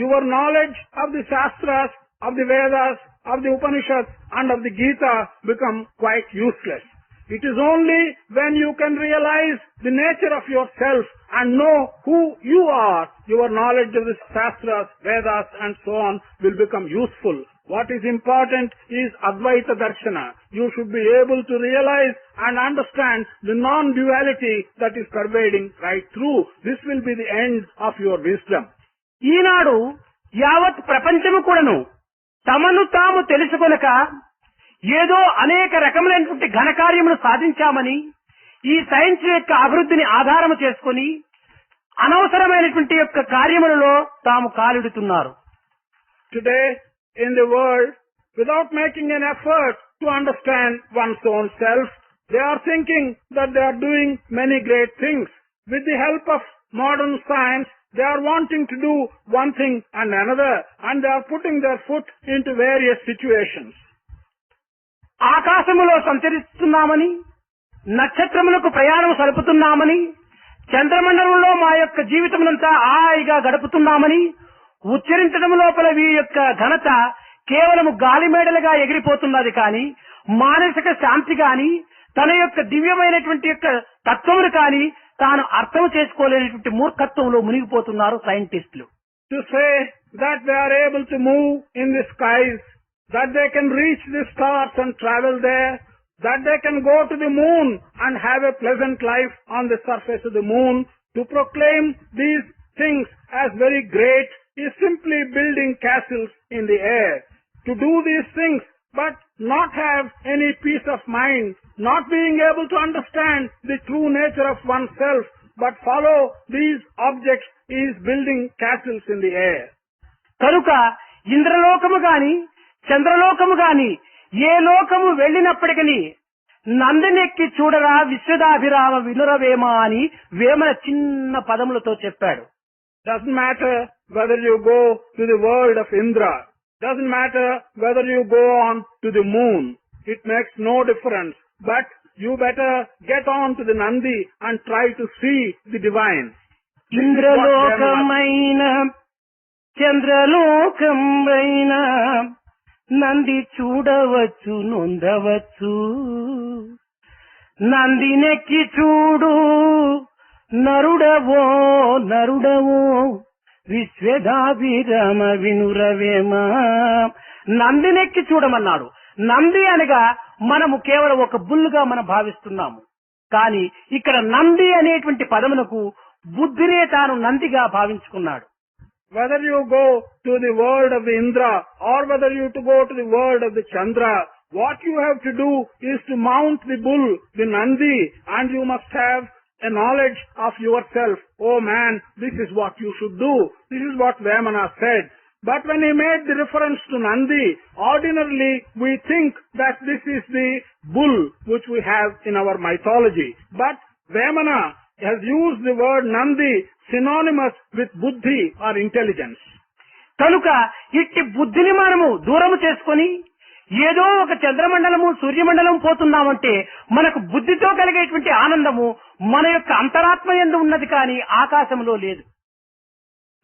[SPEAKER 2] your knowledge of the Shastras, of the Vedas, of the Upanishads and of the Gita become quite useless. It is only when you can realize the nature of yourself and know who you are, your knowledge of the Shastras, Vedas and so on will become useful. What is important is Advaita Darshana. You should be able to realize and understand the non-duality that is pervading right through. This will be the end of your wisdom.
[SPEAKER 1] ఈనాడు యావత్ ప్రపంచము కూడాను తమను తాము తెలుసుకొనక ఏదో అనేక రకములైనటువంటి ఘనకార్యములు సాధించామని ఈ science యొక్క అభివృద్ధిని ఆధారము చేసుకుని అనవసరమైనటువంటి యొక్క కార్యములలో తాము కాలిడుతున్నారు.
[SPEAKER 2] Today in the world, without making an effort to understand one's own self, they are thinking that they are doing many great things. With the help of modern science, they are wanting to do one thing and another, and they are putting their foot into various situations.
[SPEAKER 1] ఆకాశములో సంచరిస్తున్నామని, నక్షత్రములకు ప్రయాణం సలుపుతున్నామని, చంద్రమండలంలో మా యొక్క జీవితమునంతా హాయిగా గడుపుతున్నామని ఉచ్చరించడం లోపల వీరి యొక్క ఘనత కేవలము గాలిమేడలుగా ఎగిరిపోతున్నది కానీ మానసిక శాంతి గాని తన యొక్క దివ్యమైనటువంటి యొక్క తత్వమును కానీ తాను అర్థం చేసుకోలేనటువంటి మూర్ఖత్వంలో మునిగిపోతున్నారు సైంటిస్టులు.
[SPEAKER 2] To say that they are able to move in the skies, that they can reach the stars and travel there, that they can go to the moon and have a pleasant life on the surface of the moon, to proclaim these things as very great is simply building castles in the air. To do these things but not have any peace of mind, not being able to understand the true nature of oneself, but follow these objects is building castles in the air.
[SPEAKER 1] కనుక ఇంద్రలోకము గాని చంద్రలోకము గాని ఏ లోకము వెళ్ళినప్పటికీ నందనెక్కి చూడరా విశ్వదాభిరామ వినురవేమ అని వేమన చిన్న పదములతో చెప్పాడు.
[SPEAKER 2] Doesn't matter whether you go to the world of Indra, doesn't matter whether you go on to the moon, it makes no difference, but you better get on to the Nandi and try to see the divine.
[SPEAKER 1] ఇంద్రలోకమైన చంద్రలోకమైన Nandi చూడవచ్చు నొందవచ్చు నందినెక్కి చూడు నరుడవో నరుడవో విశ్వదాభిరామ వినురవేమ. నందినెక్కి చూడమన్నాడు. నంది అనగా మనము కేవలం ఒక బుల్లుగా మనం భావిస్తున్నాము. కానీ ఇక్కడ నంది అనేటువంటి పదమునకు బుద్ధినే తాను నందిగా భావించుకున్నాడు.
[SPEAKER 2] Whether you go to the world of the Indra or whether you to go to the world of the Chandra, what you have to do is to mount the bull, the Nandi, and you must have a knowledge of yourself. Oh man, this is what you should do. This is what Vemana said. But when he made the reference to Nandi, ordinarily we think that this is the bull which we have in our mythology. But Vemana has used the word Nandi synonymous with buddhi or intelligence.
[SPEAKER 1] కనుక ఇట్టి బుద్ధిని మనము దూరము చేసుకొని ఏదో ఒక చంద్రమండలము సూర్యమండలం పోతున్నామంటే మనకు బుద్ధితో కలిగేటువంటి ఆనందము మన యొక్క అంతరాత్మ యందు ఉన్నది కానీ ఆకాశంలో లేదు.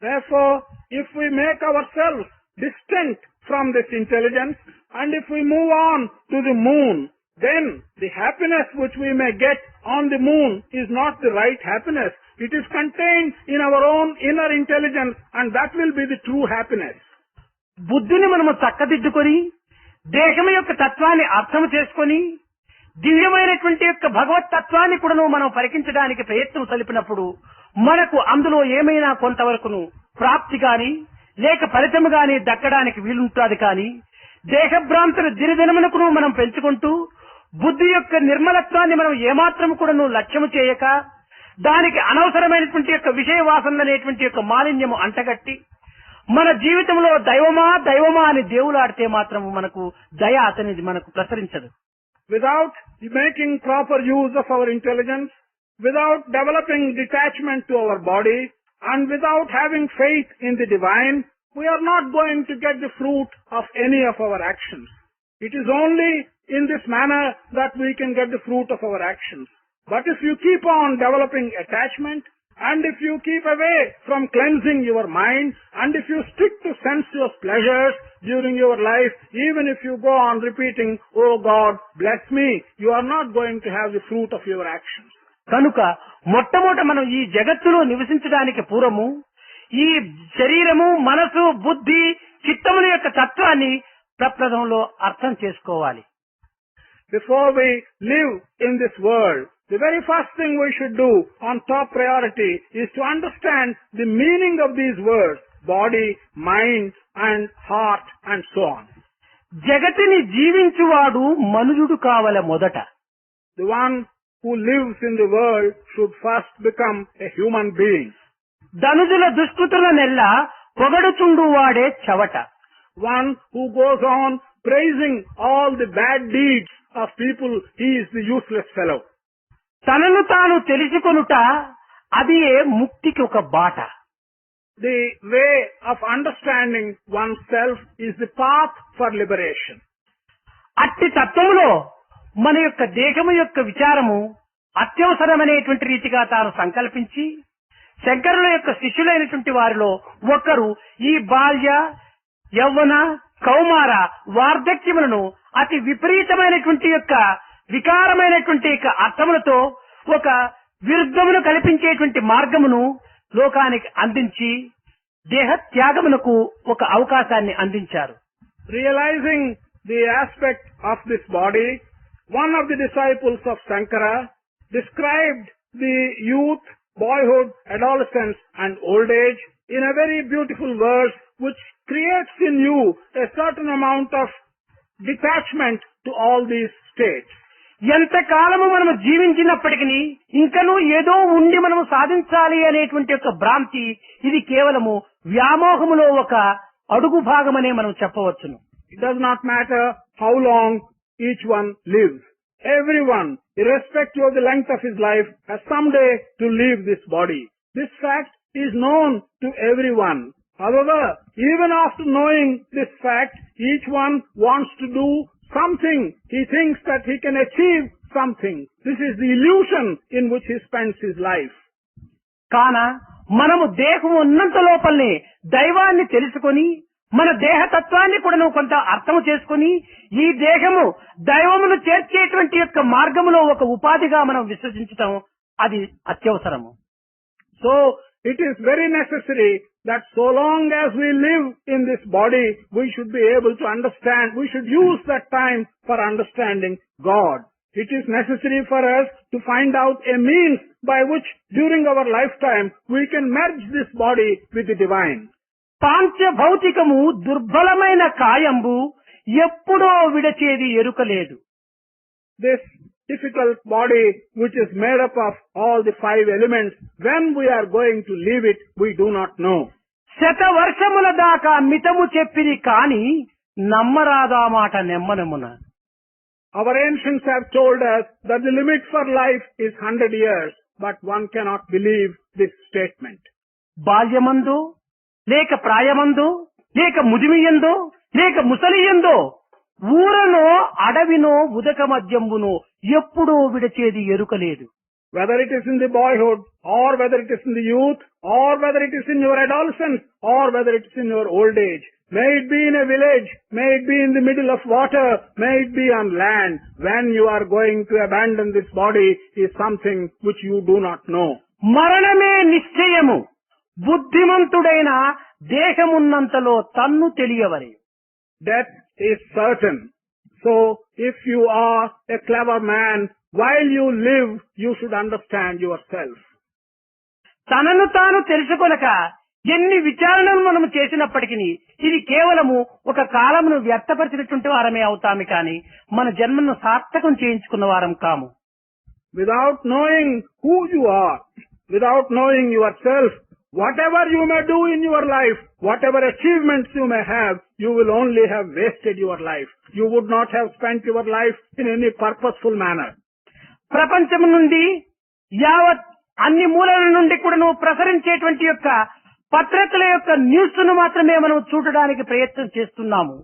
[SPEAKER 2] Therefore, if we make ourselves distant from this intelligence and if we move on to the moon, then the happiness which we may get on the moon is not the right happiness. It is contained in our own inner intelligence and that will be the true happiness.
[SPEAKER 1] బుద్ధిని మనము చక్కదిద్దుకొని దేశం యొక్క తత్వాన్ని అర్థం చేసుకొని దివ్యమైనటువంటి యొక్క భగవత్ తత్వాన్ని కూడా మనం పరికించడానికి ప్రయత్నం సలిపినప్పుడు మనకు అందులో ఏమైనా కొంతవరకును ప్రాప్తి గాని లేక ఫలితము గాని దక్కడానికి వీలుంటుంది. కానీ దేశభ్రాంతుల దినదినమునకు మనం పెంచుకుంటూ బుద్ధి యొక్క నిర్మలత్వాన్ని మనం ఏమాత్రం కూడా లక్ష్యము చేయక దానికి అనవసరమైనటువంటి యొక్క విషయ వాసన అనేటువంటి యొక్క మాలిన్యము అంటగట్టి మన జీవితంలో దైవమా దైవమా అని దేవులాడితే మాత్రం మనకు దయ అనేది మనకు ప్రసరించదు.
[SPEAKER 2] Without making proper use of our intelligence, without developing detachment to our body, and without having faith in the divine, we are not going to get the fruit of any of our actions. It is only in this manner that we can get the fruit of our actions. But if you keep on developing attachment, and if you keep away from cleansing your mind, and if you stick to sensuous pleasures during your life, even if you go on repeating, "Oh God, bless me," you are not going to have the fruit of your actions.
[SPEAKER 1] కనుక మొట్టమొదట మనం ఈ జగత్తులో నివసించడానికి పూర్వము ఈ శరీరము మనసు బుద్ధి చిత్తముల యొక్క తత్వాన్ని ప్రప్రథంలో అర్థం చేసుకోవాలి.
[SPEAKER 2] Before we live in this world, the very first thing we should do on top priority is to understand the meaning of these words, body, mind, and heart, and so on.
[SPEAKER 1] జగతిని జీవించువాడు మనుజుడు కావల మొదట.
[SPEAKER 2] The one who lives in the world should first become a human being.
[SPEAKER 1] ధనుజుల దుష్కృతులనెల్లా పొగడుచుండువాడే చవట.
[SPEAKER 2] One who goes on praising all the bad deeds of people, he is the useless fellow.
[SPEAKER 1] తనను తాను తెలుసుకొనుట అది ముక్తికి ఒక బాట.
[SPEAKER 2] The way of understanding oneself is the path for liberation.
[SPEAKER 1] అట్టి తత్వములో మన యొక్క దేహము యొక్క విచారము అత్యవసరమైనటువంటి రీతిగా తాను సంకల్పించి శంకరుల యొక్క శిష్యులైనటువంటి వారిలో ఒకరు ఈ బాల్య యవ్వన కౌమార వార్ధక్యములను అతి విపరీతమైనటువంటి యొక్క వికారమైనటువంటి యొక్క అర్థములతో ఒక విరుద్ధమును కల్పించేటువంటి మార్గమును లోకానికి అందించి దేహ త్యాగమునకు ఒక అవకాశాన్ని అందించారు.
[SPEAKER 2] Realizing the aspect of this body, one of the disciples of Sankara described the youth, boyhood, adolescence and old age in a very beautiful verse which creates in you a certain amount of detachment to all these states.
[SPEAKER 1] ఎంతకాలము మనము జీవించినప్పటికీ ఇంకనూ ఏదో ఉండి మనము సాధించాలి అనేటువంటి యొక్క భ్రాంతి ఇది కేవలము వ్యామోహములో ఒక అడుగు భాగమనే మనం చెప్పవచ్చును.
[SPEAKER 2] It does not matter how long each one lives. Everyone, irrespective of the length of his life, has someday to leave this body. This fact is known to everyone. However, even after knowing this fact, each one wants to do something. He thinks that he can achieve something. This is the illusion in which he spends his life.
[SPEAKER 1] కాన మనము దేహం ఉన్నంత లోపలనే దైవాన్ని తెలుసుకొని మన దేహతత్వాన్ని కూడా నువ్వు కొంత అర్థం చేసుకుని ఈ దేహము దైవమును చేర్చేటువంటి యొక్క మార్గములో ఒక ఉపాధిగా మనం విశ్వసించటం అది అత్యవసరము.
[SPEAKER 2] So it is very necessary that so long as we live in this body, we should be able to understand, we should use that time for understanding God. It is necessary for us to find out a means by which during our lifetime we can merge this body with the divine.
[SPEAKER 1] పాంచ భౌతికము దుర్బలమైన కాయంబు ఎప్పుడో విడచేది ఎరుకలేదు.
[SPEAKER 2] This difficult body which is made up of all the 5 elements, when we are going to leave it, we do not know.
[SPEAKER 1] శత వర్షముల దాకా మితము చెప్పిరి కాని నమ్మరాదా మాట నెమ్మనమున.
[SPEAKER 2] Our ancients have told us that the limit for life is 100 years, but one cannot believe this statement.
[SPEAKER 1] బాల్యమందో లేక ప్రాయమందో లేక ముదిమియందో లేక ముసలియందో ఊరనో అడవినో ఉదక మధ్యంబునో ఎప్పుడో విడచేది ఎరుకలేదు.
[SPEAKER 2] Whether it is in the boyhood, or whether it is in the youth, or whether it is in your adolescence, or whether it is in your old age, may it be in a village, may it be in the middle of water, may it be on land, when you are going to abandon this body is something which you do not know.
[SPEAKER 1] మరణమే నిశ్చయము, బుద్ధిమంతుడైన దేహమున్నంతలో తన్ను తెలియవలె.
[SPEAKER 2] Death is certain. So if you are a clever man, while you live, you should understand yourself.
[SPEAKER 1] తనను తాను తెలుసుకొనక ఎన్ని విచారణలు మనము చేసినప్పటికీ ఇది కేవలము ఒక కాలమును వ్యర్థపరిచినటువంటి వారమే అవుతాము కానీ మన జన్మను సార్థకం చేయించుకున్న వారం కాము.
[SPEAKER 2] Without knowing who you are, without knowing yourself, whatever you may do in your life, whatever achievements you may have, you will only have wasted your life. You would not have spent your life in any purposeful manner.
[SPEAKER 1] ప్రపంచం నుండి యావత్ అన్ని మూలల నుండి కూడా నువ్వు ప్రసరించేటువంటి యొక్క పత్రికల యొక్క న్యూస్ ను మాత్రమే మనం చూడడానికి ప్రయత్నం చేస్తున్నాము.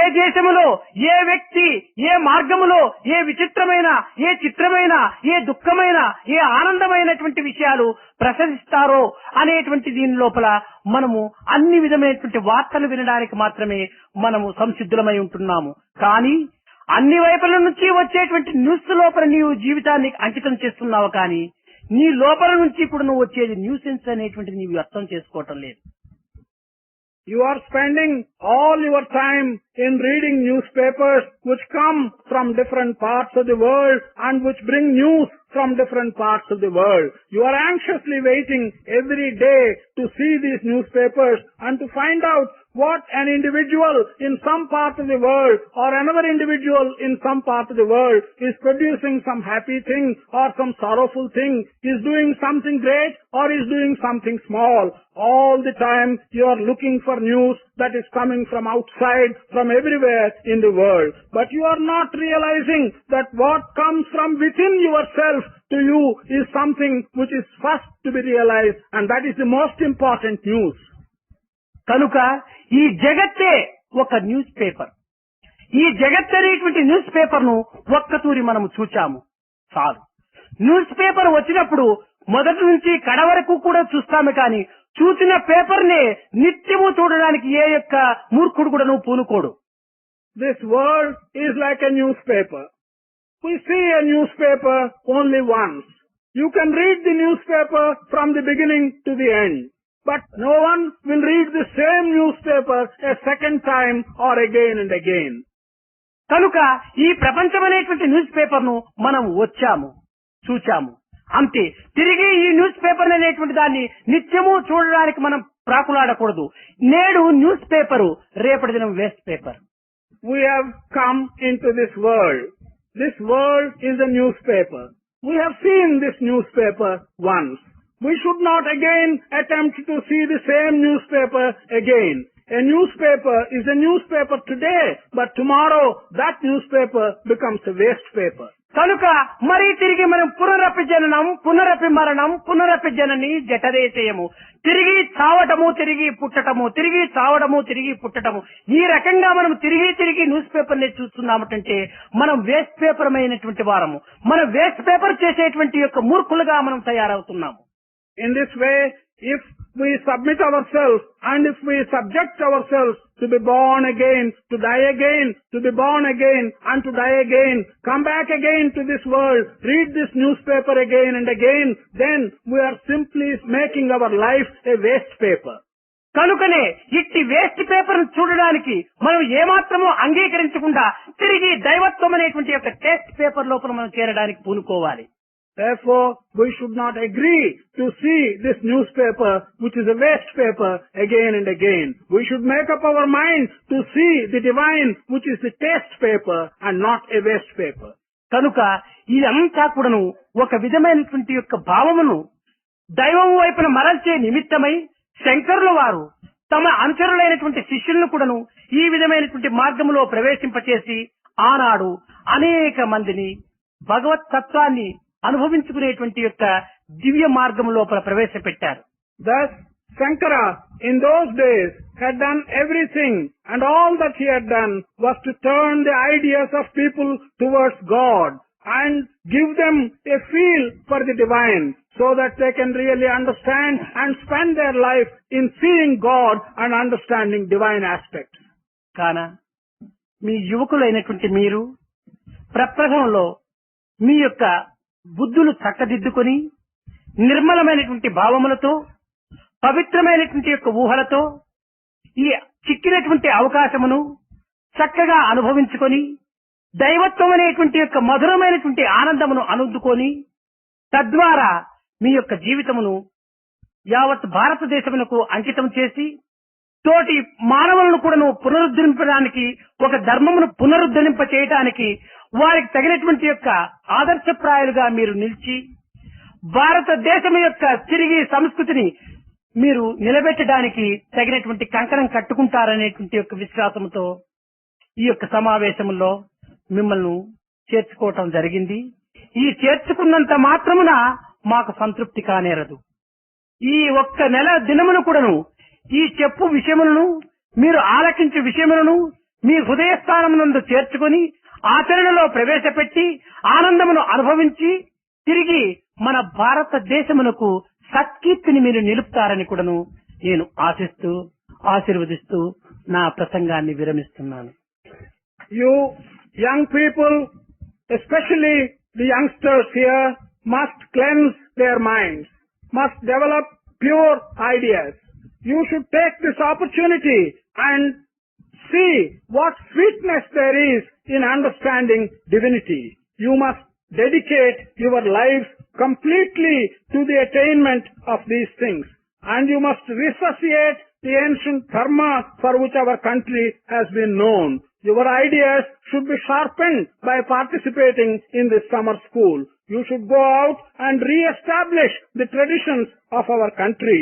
[SPEAKER 1] ఏ దేశములో ఏ వ్యక్తి ఏ మార్గములో ఏ విచిత్రమైన ఏ చిత్రమైన ఏ దుఃఖమైన ఏ ఆనందమైనటువంటి విషయాలు ప్రసరిస్తారో అనేటువంటి దీని లోపల మనము అన్ని విధమైనటువంటి వార్తలు వినడానికి మాత్రమే మనము సంసిద్ధులమై ఉంటున్నాము. కానీ అన్ని వైపుల నుంచి వచ్చేటువంటి న్యూస్ లోపల నీవు జీవితాన్ని అంకితం చేస్తున్నావు కానీ నీ లోపల నుంచి ఇప్పుడు నువ్వు వచ్చేది న్యూసెన్స్ అనేటువంటిది నీవు అర్థం చేసుకోవటం లేదు.
[SPEAKER 2] You are spending all your time in reading newspapers which come from different parts of the world and which bring news from different parts of the world. You are anxiously waiting every day to see these newspapers and to find out what an individual in some part of the world or another individual in some part of the world is producing some happy thing or some sorrowful thing, is doing something great or is doing something small. All the time you are looking for news that is coming from outside, from everywhere in the world. But you are not realizing that what comes from within yourself to you is something which is first to be realized, and that is the most important news.
[SPEAKER 1] కనుక ఈ జగత్తే ఒక news paper. ఈ జగత్ అనేటువంటి news paper ను ఒక్కతూరి మనం చూచాము చాలు. న్యూస్ పేపర్ వచ్చినప్పుడు మొదటి నుంచి కడ వరకు కూడా చూస్తాము కానీ చూసిన పేపర్ నే నిత్యము చూడడానికి ఏ యొక్క మూర్ఖుడు కూడా నువ్వు పూనుకోడు.
[SPEAKER 2] This world is like a newspaper. We see a newspaper only once. You can read the newspaper from the beginning to the end. But no one will read the same newspaper a second time or again and again.
[SPEAKER 1] కనుక ఈ ప్రపంచం అనేటువంటి news paper ను మనం వచ్చాము చూచాము అంతే. తిరిగి ఈ న్యూస్ పేపర్ అనేటువంటి దాన్ని నిత్యము చూడడానికి మనం ప్రాకులాడకూడదు. నేడు న్యూస్ పేపరు రేపటి దినం waste paper.
[SPEAKER 2] We have come into this world. This world is a newspaper. We have seen this newspaper once. We should not again attempt to see the same newspaper again. A newspaper is a newspaper today, but tomorrow that newspaper becomes a waste paper.
[SPEAKER 1] కనుక మరీ తిరిగి మనం పునరపి జననం పునరపి మరణం పునరపి జనని జఠరేశయము, తిరిగి చావటము తిరిగి పుట్టటము, తిరిగి చావడము తిరిగి పుట్టటము, ఈ రకంగా మనం తిరిగి న్యూస్ పేపర్ ని చూస్తున్నామంటే మనం వేస్ట్ పేపర్ అయినటువంటి వారము, మనం వేస్ట్ పేపర్ చేసేటువంటి యొక్క మూర్ఖులుగా మనం తయారవుతున్నాము.
[SPEAKER 2] In this way, if we submit ourselves and if we subject ourselves to be born again, to die again, to be born again and to die again, come back again to this world, read this newspaper again and again, then we are simply making our life a waste paper.
[SPEAKER 1] కనుకనే ఇట్టి waste paper చూడడానికి మనం ఏమాత్రమూ అంగీకరించకుండా తిరిగి దైవత్వం అనేటువంటి యొక్క test paper లోపల మనం చేరడానికి పూనుకోవాలి.
[SPEAKER 2] Therefore, we should not agree to see this newspaper, which is a waste paper, again and again. We should make up our mind to see the divine, which is the test paper and not a waste paper.
[SPEAKER 1] కనుక ఇదంతా కూడాను ఒక విధమైనటువంటి యొక్క భావమును దైవం వైపున మరల్చే నిమిత్తమై శంకరుల వారు తమ అనుచరులైనటువంటి శిష్యులను కూడాను ఈ విధమైనటువంటి మార్గంలో ప్రవేశింపచేసి ఆనాడు అనేక మందిని భగవత్ తత్వాన్ని అనుభవించుకునేటువంటి యొక్క దివ్య మార్గం లోపల ప్రవేశపెట్టారు.
[SPEAKER 2] Thus, Shankara in those days had done everything, and all that he had done was to turn the ideas of people towards God and give them a feel for the divine, so that they can really understand and spend their life in seeing God and understanding divine aspects.
[SPEAKER 1] కాన మీ యువకులైనటువంటి మీరు ప్రప్రథమంలో మీ యొక్క బుద్ధులు చక్కదిద్దుకొని నిర్మలమైనటువంటి భావములతో పవిత్రమైనటువంటి యొక్క ఊహలతో ఈ చిక్కినటువంటి అవకాశమును చక్కగా అనుభవించుకొని దైవత్వం అనేటువంటి యొక్క మధురమైనటువంటి ఆనందమును అందుకొని తద్వారా మీ యొక్క జీవితమును యావత్ భారతదేశమునకు అంకితం చేసి తోటి మానవులను కూడా పునరుద్ధరించడానికి ఒక ధర్మమును పునరుద్ధరింప చేయడానికి వారికి తగినటువంటి యొక్క ఆదర్శప్రాయాలుగా మీరు నిలిచి భారతదేశం యొక్క తిరిగి సంస్కృతిని మీరు నిలబెట్టడానికి తగినటువంటి కంకణం కట్టుకుంటారనేటువంటి యొక్క విశ్వాసంతో ఈ యొక్క సమావేశంలో మిమ్మల్ని చేర్చుకోవటం జరిగింది. ఈ చేర్చుకున్నంత మాత్రమున మాకు సంతృప్తి కానేరదు. ఈ ఒక్క నెల దినమును కూడాను ఈ చెప్పు విషయములను మీరు ఆలకించే విషయములను మీ హృదయస్థానమునందు చేర్చుకొని ఆచరణలో ప్రవేశపెట్టి ఆనందమును అనుభవించి తిరిగి మన భారతదేశమునకు సత్కీర్తిని మీరు నిలుపుతారని కూడాను నేను ఆశిస్తూ ఆశీర్వదిస్తూ నా ప్రసంగాన్ని విరమిస్తున్నాను.
[SPEAKER 2] You young people, especially the youngsters here, must cleanse their minds, must develop pure ideas. You should take this opportunity and see what sweetness there is in understanding divinity. You must dedicate your lives completely to the attainment of these things, and you must resuscitate the ancient dharma for which our country has been known. Your ideas should be sharpened by participating in this summer school. You should go out and re-establish the traditions of our country.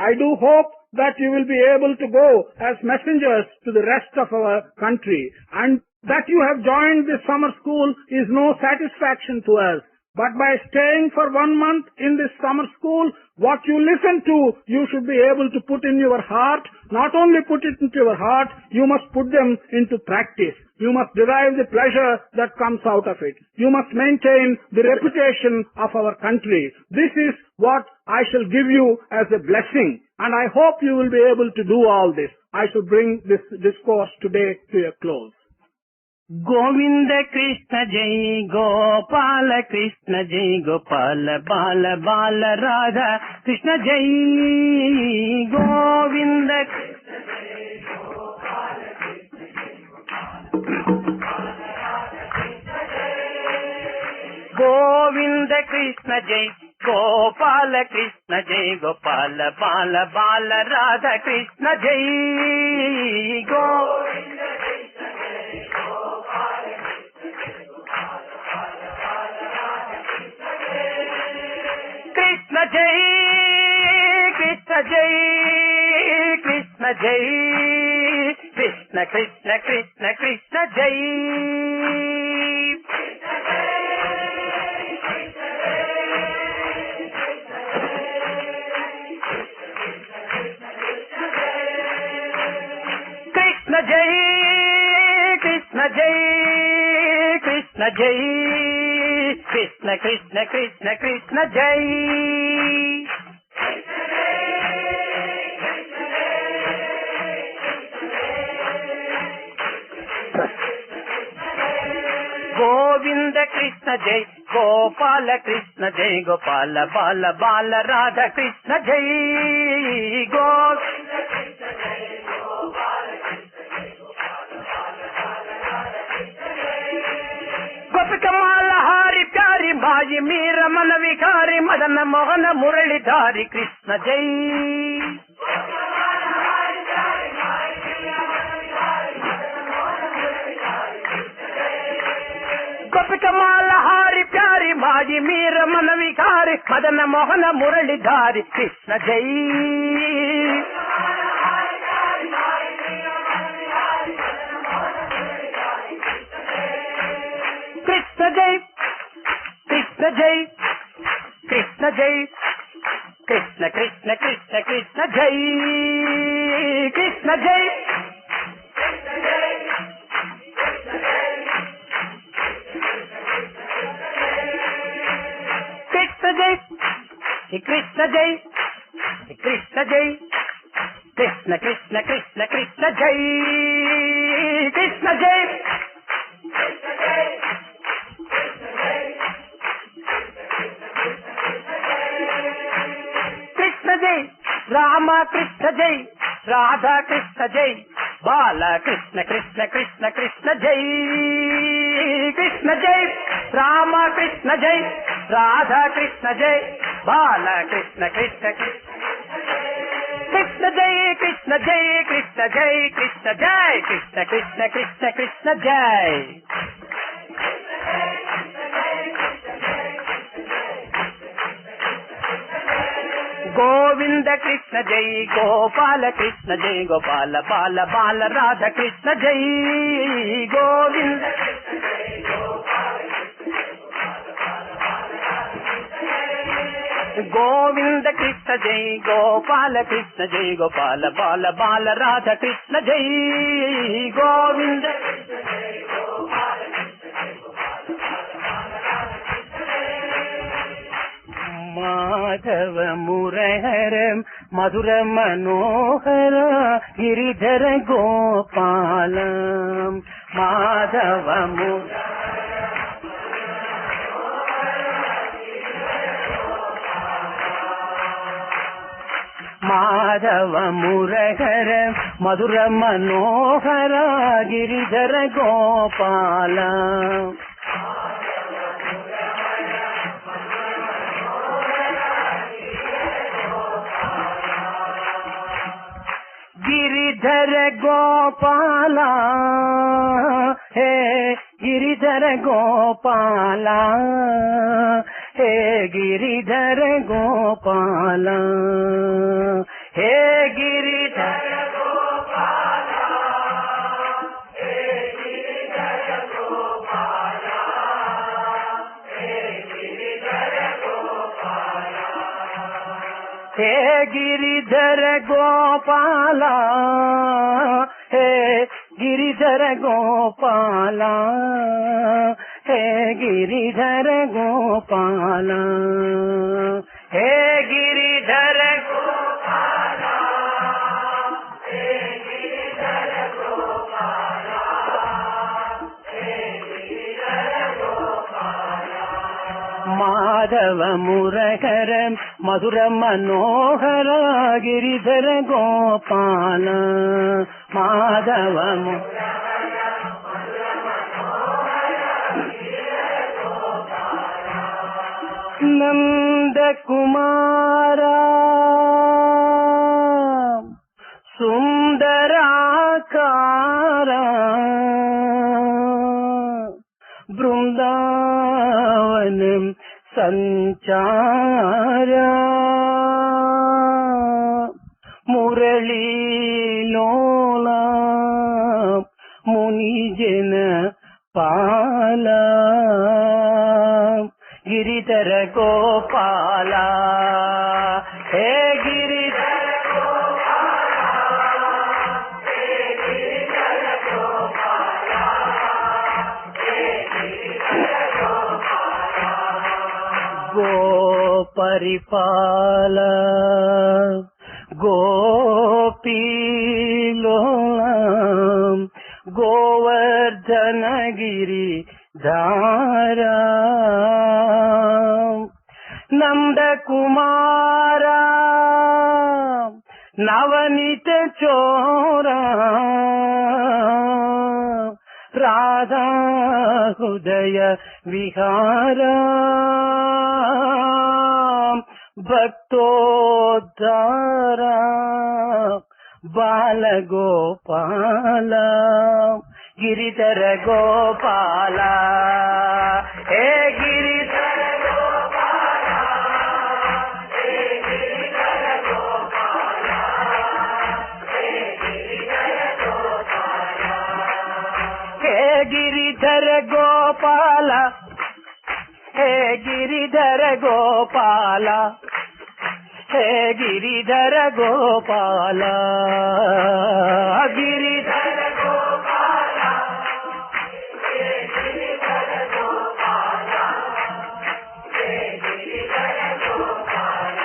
[SPEAKER 2] I do hope that you will be able to go as messengers to the rest of our country, and that you have joined this summer school is no satisfaction to us. But by staying for 1 month in this summer school, what you listen to, you should be able to put in your heart. Not only put it into your heart, you must put them into practice. You must derive the pleasure that comes out of it. You must maintain the reputation of our country. This is what I shall give you as a blessing, and I hope you will be able to do all this. I shall bring this discourse today to a close.
[SPEAKER 1] Govind Krishna जय गोपाल कृष्ण जय गोपाल बाल बाल राधा कृष्ण जय गोविंद गोविंद कृष्ण जय गोपाल कृष्ण जय गोपाल बाल बाल राधा कृष्ण जय गोविंद कृष्ण जय कृष्ण जय कृष्ण जय कृष्ण कृष्ण कृष्ण कृष्ण जय कृष्ण जय कृष्ण जय कृष्ण जय कृष्ण कृष्ण कृष्ण कृष्ण जय గోవింద కృష్ణ జై గోపాల కృష్ణ జై గోపాల బాల బాల రాధ కృష్ణ జై గోవింద కృష్ణ జై గోపాల కృష్ణ జై గోపాల బాల బాల రాధ కృష్ణ జై గోపికమాల హారి ప్యారి మాయి మీర మన వికారి మదన మోహన మురళిధారి కృష్ణ జై గోపికమాల హారి ప్యారి మాయి మీర మన వికారి మదన మోహన మురళిధారి కృష్ణ జై కృష్ణ జై కృష్ణ జై కృష్ణ జై కృష్ణ కృష్ణ కృష్ణ కృష్ణ జై కృష్ణ జై కృష్ణ జై కృష్ణ జై కృష్ణ జై కృష్ణ కృష్ణ కృష్ణ కృష్ణ జై కృష్ణ జై కృష్ణ జై రామ కృష్ణ జై రాధా కృష్ణ జై బాల కృష్ణ కృష్ణ కృష్ణ కృష్ణ జై కృష్ణ జై రామ కృష్ణ జై రాధా కృష్ణ జై బాల కృష్ణ కృష్ణ కృష్ణ జై కృష్ణ జై కృష్ణ జై కృష్ణ జై కృష్ణ కృష్ణ కృష్ణ కృష్ణ జై గోవింద కృష్ణ జై గోపాల కృష్ణ జై గోపాల బాల బాల రాధ కృష్ణ జై గోవింద గోవింద కృష్ణ జై గోపాల కృష్ణ జై గోపాల బాల బాల రాధ కృష్ణ జై గోవింద మాధవ మురహర మధుర మనోహర గిరిధర గోపాల మాధవ మాధవ మురహర మధుర మనోహర గిరిధర గోపాల గిరిధర గోపాల హే గిరిధర గోపాల హే గిరిధర గోపాల హే గిరిధర గోపాల హే గిరిధర గోపాల హే గిరిధర గోపాల హే గిరిధర గోపాల హే గిరిధర గోపాల హే గిరిధర గోపాల హే గిరిధర గోపాల హే గిరిధర గోపాల హే గిరిధర గోపాల మాధవ మురహర మధుర మనోహర గిరిధర గోపాల మాధవ నంద కుమార సుందరాకార బృందావనం సంచార మురళీలోల మునిజన పాల గిరిధర గోపాల హే గిరిధర గోపాల హే గిరిధర గోపాల హే గిరిధర గోపాల గోపరిపాల గోపీలోల గోవర్ధనగిరి ఉద్ధారా నందకుమారా నవనీత చోరా రాధా హృదయ విహారా భక్తోద్ధారా బాలగోపాల గిరిధర గోపాల హే గిరిధర గోపాల హే గిరిధర గోపాల హే గిరిధర గోపాల హే గిరిధర గోపాల హే గిరిధర గోపాల హే గిరిధర గోపాల గిరిధర గోపాల హే గిరిధర గోపాల హే గిరిధర గోపాల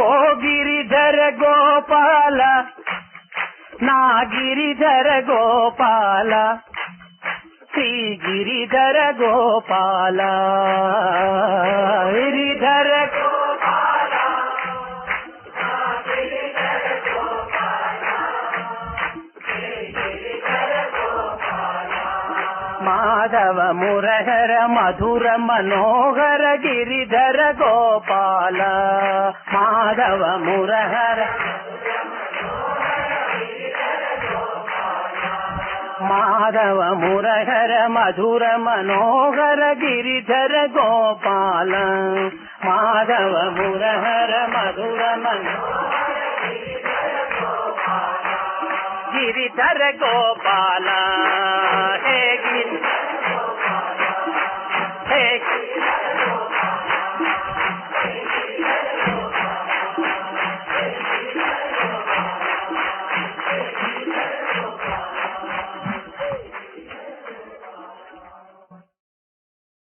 [SPEAKER 1] ఓ గిరిధర గోపాల నా గిరిధర గోపాల శ్రీ గిరిధర గోపాల గిరిధర మాధవ మురహర మధుర మనోహర గిరిధర గోపాల మాధవ మురహర మాధవ మురహర మధుర మనోహర గిరిధర గోపాల మాధవ మురహర మధుర గిరిధర గోపాల హే